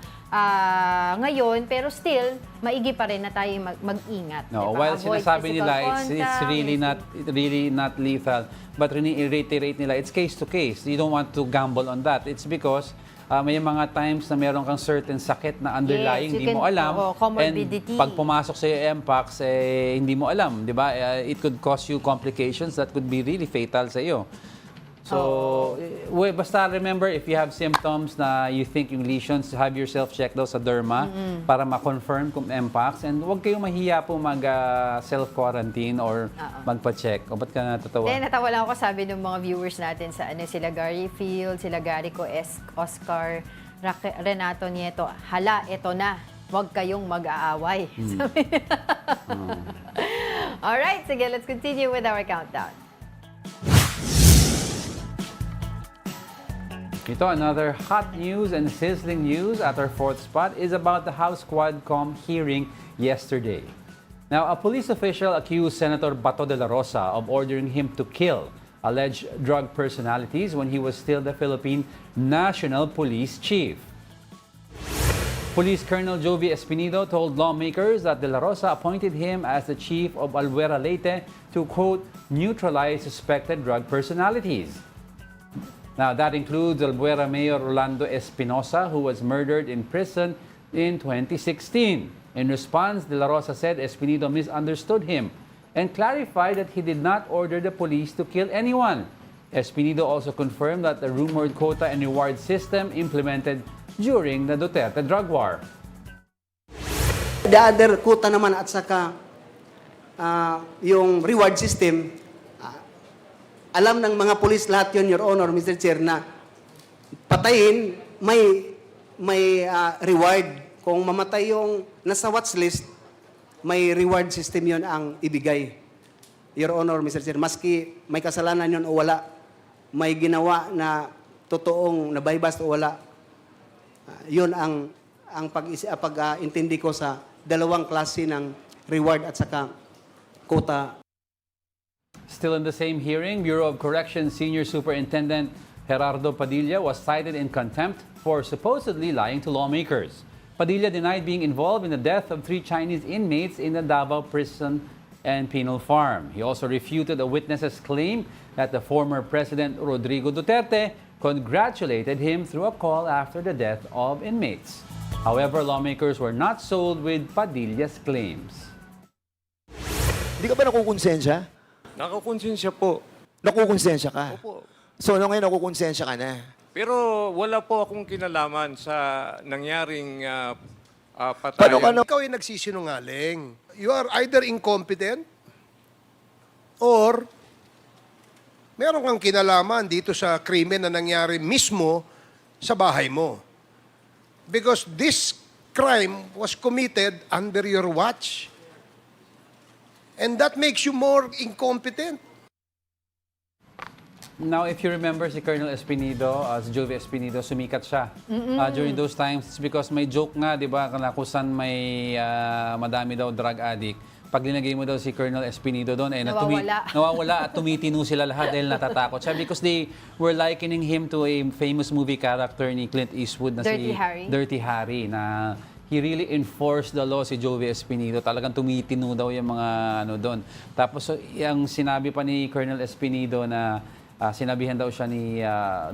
ngayon, pero still, maigi pa rin na tayo mag-ingat. No, diba? while Avoid sinasabi physical nila it's contact, really not lethal, but reiterate nila it's case to case. You don't want to gamble on that. It's because may mga times na meron kang certain sakit na underlying, Yes, you hindi mo can- alam. oo, comorbidity. And pag pumasok sa mpox, hindi mo alam, di ba? It could cause you complications that could be really fatal sa iyo. So, basta remember, if you have symptoms na you think yung lesions, have yourself check daw sa derma para ma-confirm kung mpox. And huwag kayong mahiya po mag-self-quarantine or magpa-check. O ba't ka natatawa? Then, natawa lang ako, sabi ng mga viewers natin sa sila Gary Field, sila Garico Oscar, Renato Nieto, hala, eto na, huwag kayong mag-aaway. Sabi nila. Alright, sige, let's continue with our countdown. Ito, another hot news and sizzling news at our fourth spot is about the House Quadcom hearing yesterday. Now, a police official accused Senator Bato de la Rosa of ordering him to kill alleged drug personalities when he was still the Philippine National Police Chief. Police Colonel Jovi Espinido told lawmakers that De La Rosa appointed him as the chief of Albuera Leyte to, quote, neutralize suspected drug personalities. Now, that includes Albuera Mayor Rolando Espinosa, who was murdered in prison in 2016. In response, De La Rosa said Espinido misunderstood him and clarified that he did not order the police to kill anyone. Espinido also confirmed that the rumored quota and reward system implemented during the Duterte drug war. The other quota naman at saka yung reward system, alam ng mga pulis lahat yun, Your Honor, Mr. Chair, na patayin, may reward. Kung mamatay yung nasa watch list, may reward system yun ang ibigay. Your Honor, Mr. Chair, maski may kasalanan yun o wala, may ginawa na totoong nabaybas o wala, yun ang pag-intindi ko sa dalawang klase ng reward at saka quota. Still in the same hearing, Bureau of Corrections Senior Superintendent Gerardo Padilla was cited in contempt for supposedly lying to lawmakers. Padilla denied being involved in the death of 3 Chinese inmates in the Davao Prison and Penal Farm. He also refuted a witness's claim that the former President Rodrigo Duterte congratulated him through a call after the death of inmates. However, lawmakers were not sold with Padilla's claims. Hindi ka ba nakukonsensya? Nakakonsensya po. Nakukonsensya ka? Opo. So, ano ngayon nakukonsensya ka na? Pero wala po akong kinalaman sa nangyaring patayan. Paano ka Ikaw ay nagsisinungaling. You are either incompetent or meron kang kinalaman dito sa krimen na nangyari mismo sa bahay mo. Because this crime was committed under your watch. And that makes you more incompetent. Now, if you remember si Colonel Espinido, si Jovi Espinido, sumikat siya during those times. It's because may joke nga, di ba, na kung saan may madami daw drug addict. Pag linagay mo daw si Colonel Espinido doon, nawawala at tumitino sila lahat dahil natatakot siya. Because they were likening him to a famous movie character ni Clint Eastwood na Dirty Harry. Dirty Harry, na he really enforced the law, si Joey Espinido. Talagang tumitino daw yung mga ano doon. Tapos yung sinabi pa ni Colonel Espinido na sinabihan daw siya ni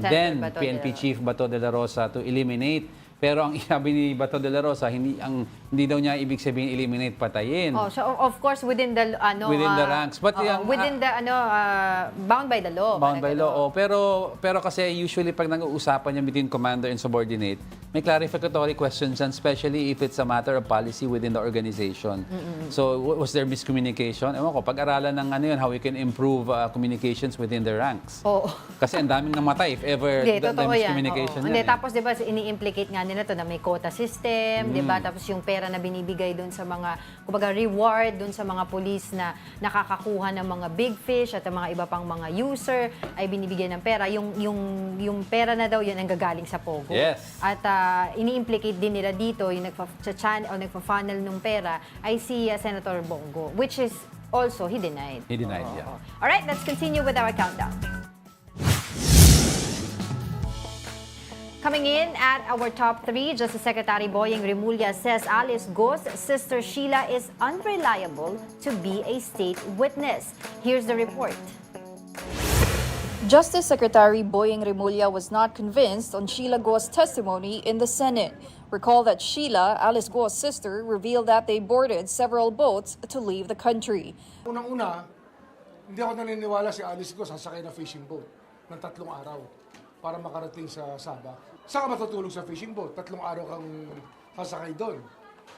then Bato de PNP la- Chief Bato de la Rosa to eliminate. Pero ang sabi ni Bato de la Rosa, hindi daw niya ibig sabihin eliminate, patayin. Oh, so of course within the Within the ranks. But within the bound by the law. Bound by parang law. gano'n. Pero kasi usually pag nag-uusapan niya between commander and subordinate, may clarificatory questions and especially if it's a matter of policy within the organization. So was there miscommunication? Ewan ko, pag-aralan ng ano yun, how we can improve communications within the ranks. Oo. Kasi ang daming namatay if ever Hindi, the totoo yan. miscommunication Oo. yan. Hindi, eh. tapos 'di ba ini-implicate nga nila to na may quota system, 'di ba? Tapos yung pera na binibigay doon sa mga kumbaga reward doon sa mga pulis na nakakakuha ng mga big fish at ang mga iba pang mga user ay binibigyan ng pera. Yung pera na daw yun ang gagaling sa Pogo. Yes. At ini-implicate din nila dito yung nagfa-funnel ng pera ay si Senator Bongo, which is also he denied. He denied, yeah. All right, let's continue with our countdown. Coming in at our top 3, Justice Secretary Boyeng Remulla says Alice Go's sister Sheila is unreliable to be a state witness. Here's the report. Justice Secretary Boyeng Remulla was not convinced on Sheila Go's testimony in the Senate. Recall that Sheila, Alice Go's sister, revealed that they boarded several boats to leave the country. Unang-una, hindi ako naniniwala si Alice Go sasakay na fishing boat ng 3 araw para makarating sa Sabah. Saan ka matutulog sa fishing boat? 3 araw kang sasakay doon.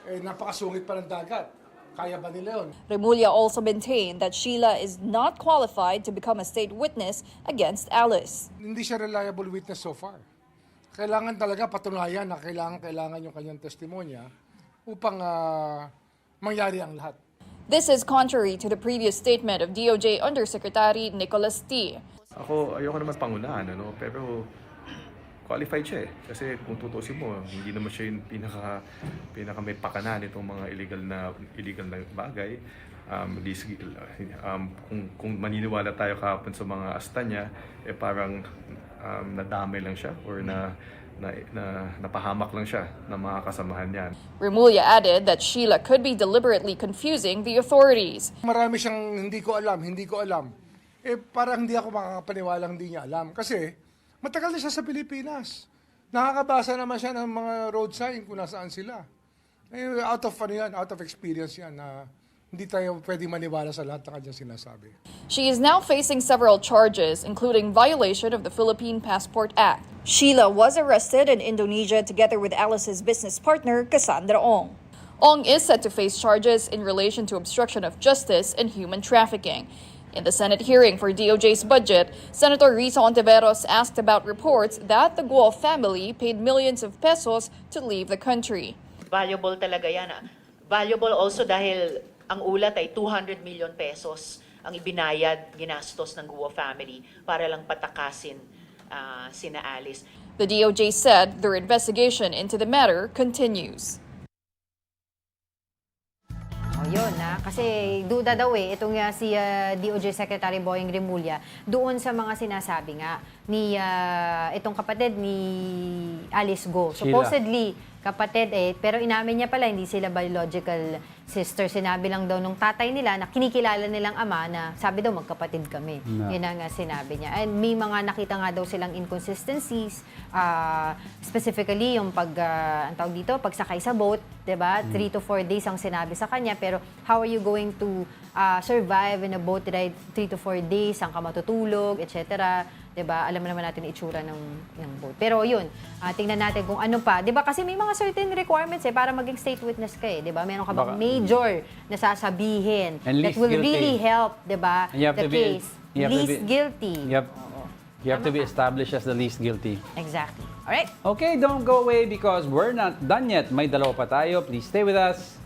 Eh, napakasungit pa ng dagat. Kaya ba nila yun? Remulla also maintained that Sheila is not qualified to become a state witness against Alice. Hindi siya reliable witness so far. Kailangan talaga patunayan na kailangan yung kanyang testimonya upang mangyari ang lahat. This is contrary to the previous statement of DOJ Undersecretary Nicholas T. Ako, ayoko naman pangunahan, pero qualified siya eh. Kasi kung tutusin mo, hindi naman siya yung pinaka may pakanan itong mga illegal na bagay. Kung maniniwala tayo kahapon sa mga asta niya, parang nadamay lang siya or napahamak lang siya ng mga kasamahan niya. Remulla added that Sheila could be deliberately confusing the authorities. Marami siyang hindi ko alam. Eh, parang hindi ako makakapaniwalang hindi niya alam. Kasi, matagal na siya sa Pilipinas. Nakakabasa naman siya ng mga road sign kung nasaan sila. Eh, out of experience yan na hindi tayo pwede maniwala sa lahat na kanyang sinasabi. She is now facing several charges, including violation of the Philippine Passport Act. Sheila was arrested in Indonesia together with Alice's business partner, Cassandra Ong. Ong is set to face charges in relation to obstruction of justice and human trafficking. In the Senate hearing for DOJ's budget, Senator Risa Ontiveros asked about reports that the Guo family paid millions of pesos to leave the country. Valuable talaga yan. Valuable also dahil ang ulat ay 200 million pesos ang ibinayad, ginastos ng Guo family para lang patakasin sina Alice. The DOJ said their investigation into the matter continues. Yun kasi duda daw itong si DOJ Secretary Boyeng Remulla doon sa mga sinasabi nga ni itong kapatid ni Alice Go. Supposedly kapatid pero inamin niya pala hindi sila biological sister. Sinabi lang daw nung tatay nila na kinikilala nilang ama na sabi daw magkapatid kami. No. Yun ang sinabi niya. And may mga nakita nga daw silang inconsistencies, specifically yung ang tawag dito, pagsakay sa boat, 'di ba? 3 to 4 days ang sinabi sa kanya, pero how are you going to survive in a boat ride 3 to 4 days? Saan ka matutulog, etc. 'Di ba? Alam naman natin itsura ng boat. Pero yun, tingnan natin kung ano pa. 'Di ba? Kasi may mga certain requirements para maging state witness ka 'di ba? Meron ka bang major na sasabihin that will really help, 'di ba? The case. Least guilty. You have to be established as the least guilty. Exactly. All right. Okay, don't go away because we're not done yet. May dalawa pa tayo. Please stay with us.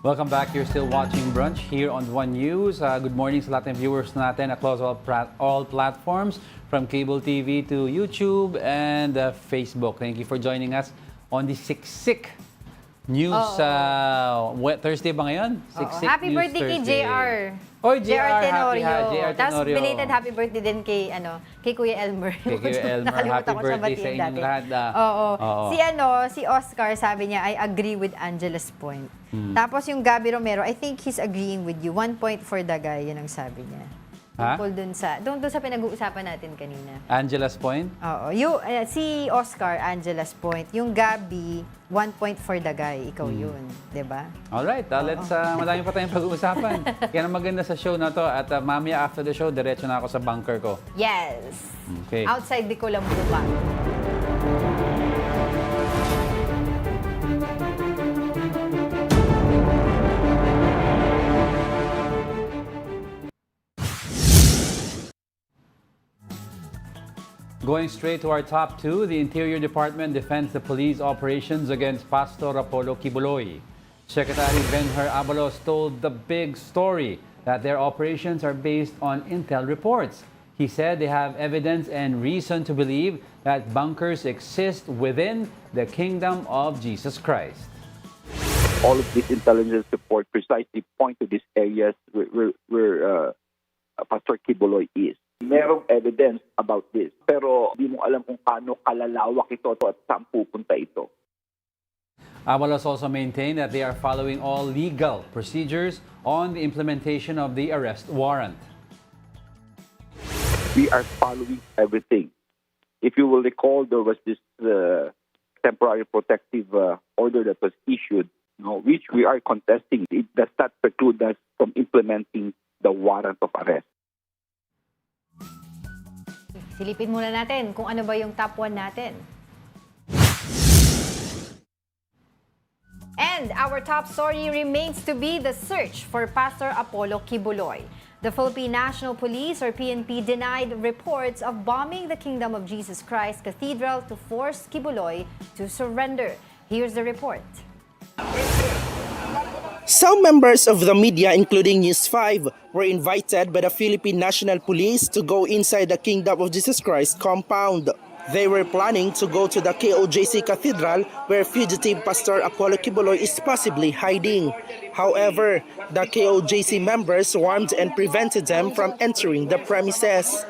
Welcome back. You're still watching Brunch here on One News. Good morning sa lahat ng viewers natin across all platforms, from cable TV to YouTube and Facebook. Thank you for joining us on the Siksik News. Thursday ba ngayon? Siksik Happy News birthday kay Thursday. JR. Oh, JR, Tenorio. JR Tapos Tenorio. belated happy birthday din kay Kuya Elmer. Kay Kuya Elmer, Nakalimutan happy ko siyang birthday sa batiin inyong dati. lahat. Oo. Oo. Si Oscar sabi niya, I agree with Angela's point. Tapos yung Gabby Romero, I think he's agreeing with you. 1 point for the guy, yun ang sabi niya. Ha? Tungkol dun sa pinag-uusapan natin kanina. Angela's point? Oo. Si Oscar, Angela's point. Yung Gabby, 1 point for the guy. Ikaw yun. Diba? Alright, madami pa tayong pag-uusapan. Yan ang maganda sa show na to. At mamaya after the show, diretso na ako sa bunker ko. Yes. Okay. Outside Bicolambu pa. Going straight to our top two, the Interior Department defends the police operations against Pastor Apollo Kibuloy. Secretary Benher Abalos told the big story that their operations are based on intel reports. He said they have evidence and reason to believe that bunkers exist within the kingdom of Jesus Christ. All of these intelligence reports precisely point to these areas where Pastor Kibuloy is. Merong evidence about this, pero di mo alam kung paano kalalawak ito at saan pupunta ito. Abalos also maintained that they are following all legal procedures on the implementation of the arrest warrant. We are following everything. If you will recall, there was this temporary protective order that was issued, which we are contesting. It does not preclude us from implementing the warrant of arrest. Silipin muna natin kung ano ba yung top 1 natin. And our top story remains to be the search for Pastor Apollo Kibuloy. The Philippine National Police, or PNP, denied reports of bombing the Kingdom of Jesus Christ Cathedral to force Kibuloy to surrender. Here's the report. Some members of the media, including News 5, were invited by the Philippine National Police to go inside the Kingdom of Jesus Christ compound. They were planning to go to the KOJC Cathedral where fugitive Pastor Apollo Kibuloy is possibly hiding. However, the KOJC members warned and prevented them from entering the premises.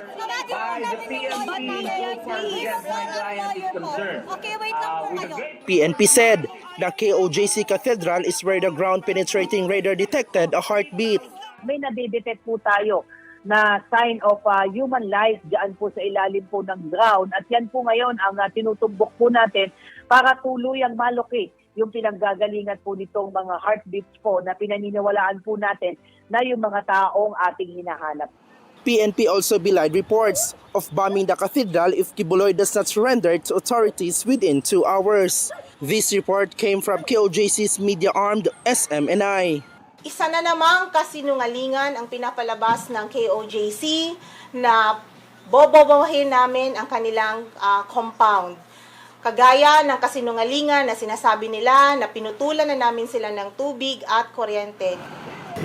PNP said the KOJC Cathedral is where the ground-penetrating radar detected a heartbeat. May nadidetect po tayo na sign of human life diyan po sa ilalim po ng ground. At yan po ngayon ang tinutumbok po natin para tuluyang malocate yung pinanggagalingan po nitong mga heartbeats po na pinaniniwalaan po natin na yung mga taong ating hinahanap. PNP also belied reports of bombing the cathedral if Kibuloy does not surrender to authorities within 2 hours. This report came from KOJC's media-armed SMNI. Isa na namang kasinungalingan ang pinapalabas ng KOJC na bobobohin namin ang kanilang compound. Kagaya ng kasinungalingan na sinasabi nila na pinutulan na namin sila ng tubig at kuryente.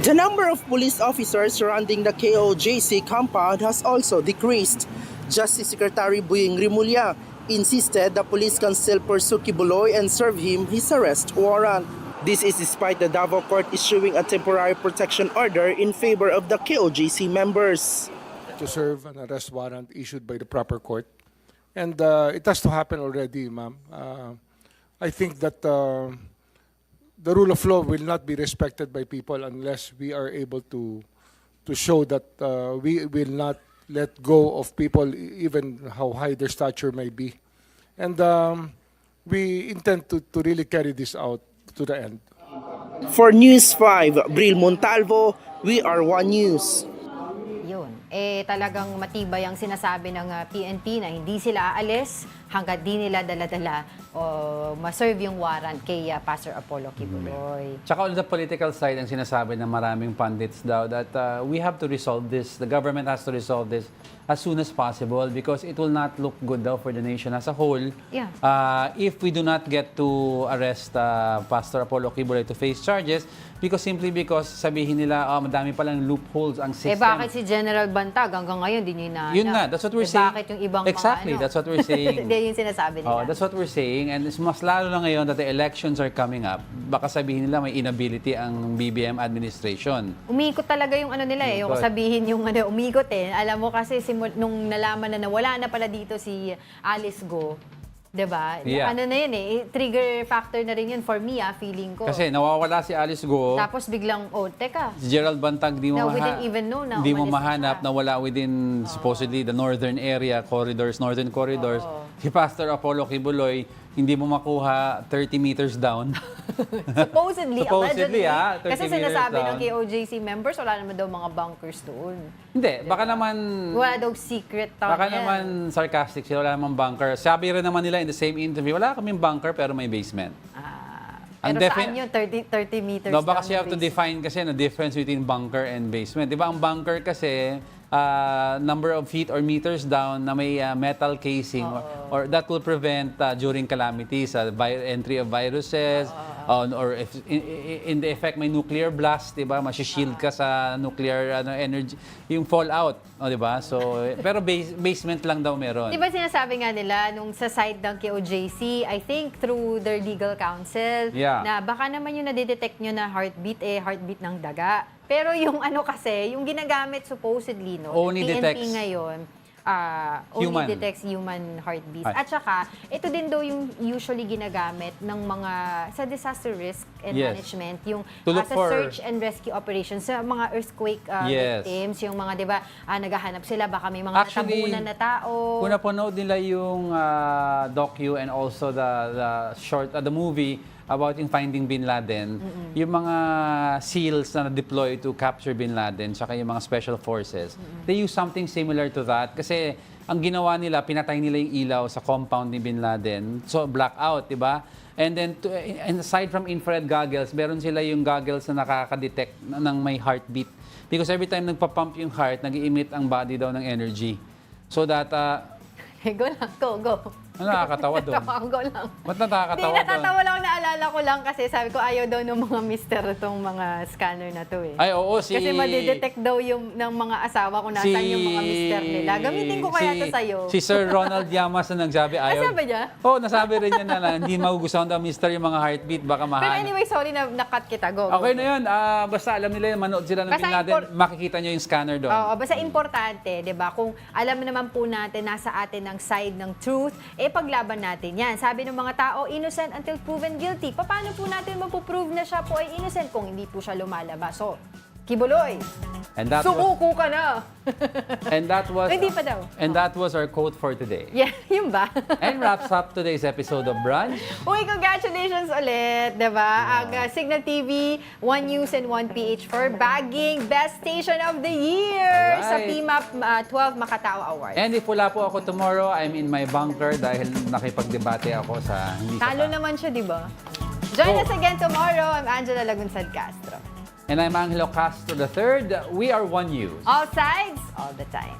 The number of police officers surrounding the KOJC compound has also decreased. Justice Secretary Buying Rimulya insisted the police can still pursue Kibuloy and serve him his arrest warrant. This is despite the Davao court issuing a temporary protection order in favor of the KOJC members. To serve an arrest warrant issued by the proper court. And it has to happen already, ma'am. I think that the rule of law will not be respected by people unless we are able to show that we will not let go of people, even how high their stature may be. And we intend to really carry this out to the end. For News 5, Bril Montalvo, we are One News. Yun. Talagang matibay ang sinasabi ng PNP na hindi sila aalis hanggat di nila dala-dala ma-serve yung warrant kay Pastor Apollo Kibuloy. Tsaka on the political side, ang sinasabi ng maraming pundits daw that we have to resolve this, the government has to resolve this as soon as possible because it will not look good daw for the nation as a whole Yeah. if we do not get to arrest Pastor Apollo Kibuloy to face charges simply because sabihin nila, madami palang loopholes ang system. Bakit si General Bantag hanggang ngayon di niyo inaanap? Yun nga, that's what we're saying. Bakit yung ibang Exactly, mga that's what we're saying. Hindi yung sinasabi nila. That's what we're saying. And mas lalo na ngayon that the elections are coming up, baka sabihin nila may inability ang BBM administration. Umikot talaga yung ano nila yung sabihin yung umikot Alam mo kasi nung nalaman na wala na pala dito si Alice Go, 'di ba? Yeah. Ano na yun trigger factor na rin yun for me feeling ko. Kasi nawawala si Alice Go. Tapos biglang teka. Si Gerald Bantag We didn't even know na Hindi mo umalis na mahanap siya. na wala within supposedly the northern area, northern corridors. Si Pastor Apollo Kibuloy, hindi mo makuha 30 meters down. Supposedly, allegedly. 30 Kasi meters sinasabi down. ng KOJC members, wala naman daw mga bunkers doon. Hindi, baka naman... Wala daw secret Baka tunnel. naman sarcastic sila, wala namang bunker. Sabi rin naman nila in the same interview, wala kaming bunker pero may basement. Pero saan yun? 30 meters No, down baka you have yung to define kasi the difference between bunker and basement. Di ba ang bunker kasi, number of feet or meters down na may metal casing or that will prevent during calamities, entry of viruses, or if in the effect may nuclear blast, di ba? Masishield ka sa nuclear energy, yung fallout, di ba? So, pero basement lang daw meron. Di ba sinasabi nga nila nung sa side ng KOJC, I think through their legal counsel, na baka naman yung nadidetect nyo na heartbeat, heartbeat ng daga. Pero yung kasi, yung ginagamit supposedly, Only PNP detects ngayon, only detects human heartbeats. At saka, ito din daw yung usually ginagamit ng mga sa disaster risk and management, yung sa search and rescue operations, sa mga earthquake victims, yung mga, di ba, naghahanap sila, baka may mga natabunan na tao. Kung napanood nila yung docu and also the movie about yung finding Bin Laden, yung mga SEALs na na-deploy to capture Bin Laden, saka yung mga special forces, they use something similar to that. Kasi ang ginawa nila, pinatay nila yung ilaw sa compound ni Bin Laden. So, blackout, di ba? And then, and aside from infrared goggles, meron sila yung goggles na nakaka-detect ng may heartbeat. Because every time nagpa-pump yung heart, nag-i-emit ang body daw ng energy. So that... Go lang, go. Ano nakakatawa doon? Go lang. Ba't nakakatawa doon? Hindi, natatawa lang, naalala ko lang kasi sabi ko ayaw daw ng mga mister itong mga scanner na to Ay, oo, Kasi madidetect daw yung ng mga asawa kung nasan yung mga mister nila. Gamitin ko kaya ito sa'yo. Si Sir Ronald Llamas na nagsabi ayaw. Sabi niya? Oo, nasabi rin niya na hindi magugustuhan daw mister yung mga heartbeat, baka mahanap. Pero anyway, sorry na nakat kita. Go. Okay na yun. Basta alam nila, manood sila ng Basta Bin Laden, makikita nyo yung scanner doon. Oo, basta importante, di ba? Kung alam naman po natin, nasa atin ang side ng truth, paglaban natin yan. Sabi ng mga tao, innocent until proven guilty. Paano po natin mapuprove na siya po ay innocent kung hindi po siya lumalabas? So, Kibuloy, sumuko ka na! And that was... Hindi pa daw. And that was our quote for today. Yeah, yun ba? And wraps up today's episode of Brunch. Uy, congratulations ulit, di ba? Ang Signal TV, 1 News and 1 PH for bagging Best Station of the Year sa PMAP 12 Makatao Awards. And if wala po ako tomorrow, I'm in my bunker dahil nakipagdebate ako sa... Talo naman siya, di ba? Join us again tomorrow. I'm Angela Lagunsad Castro. And I'm Angelo Castro III. We are One News. All sides, all the time.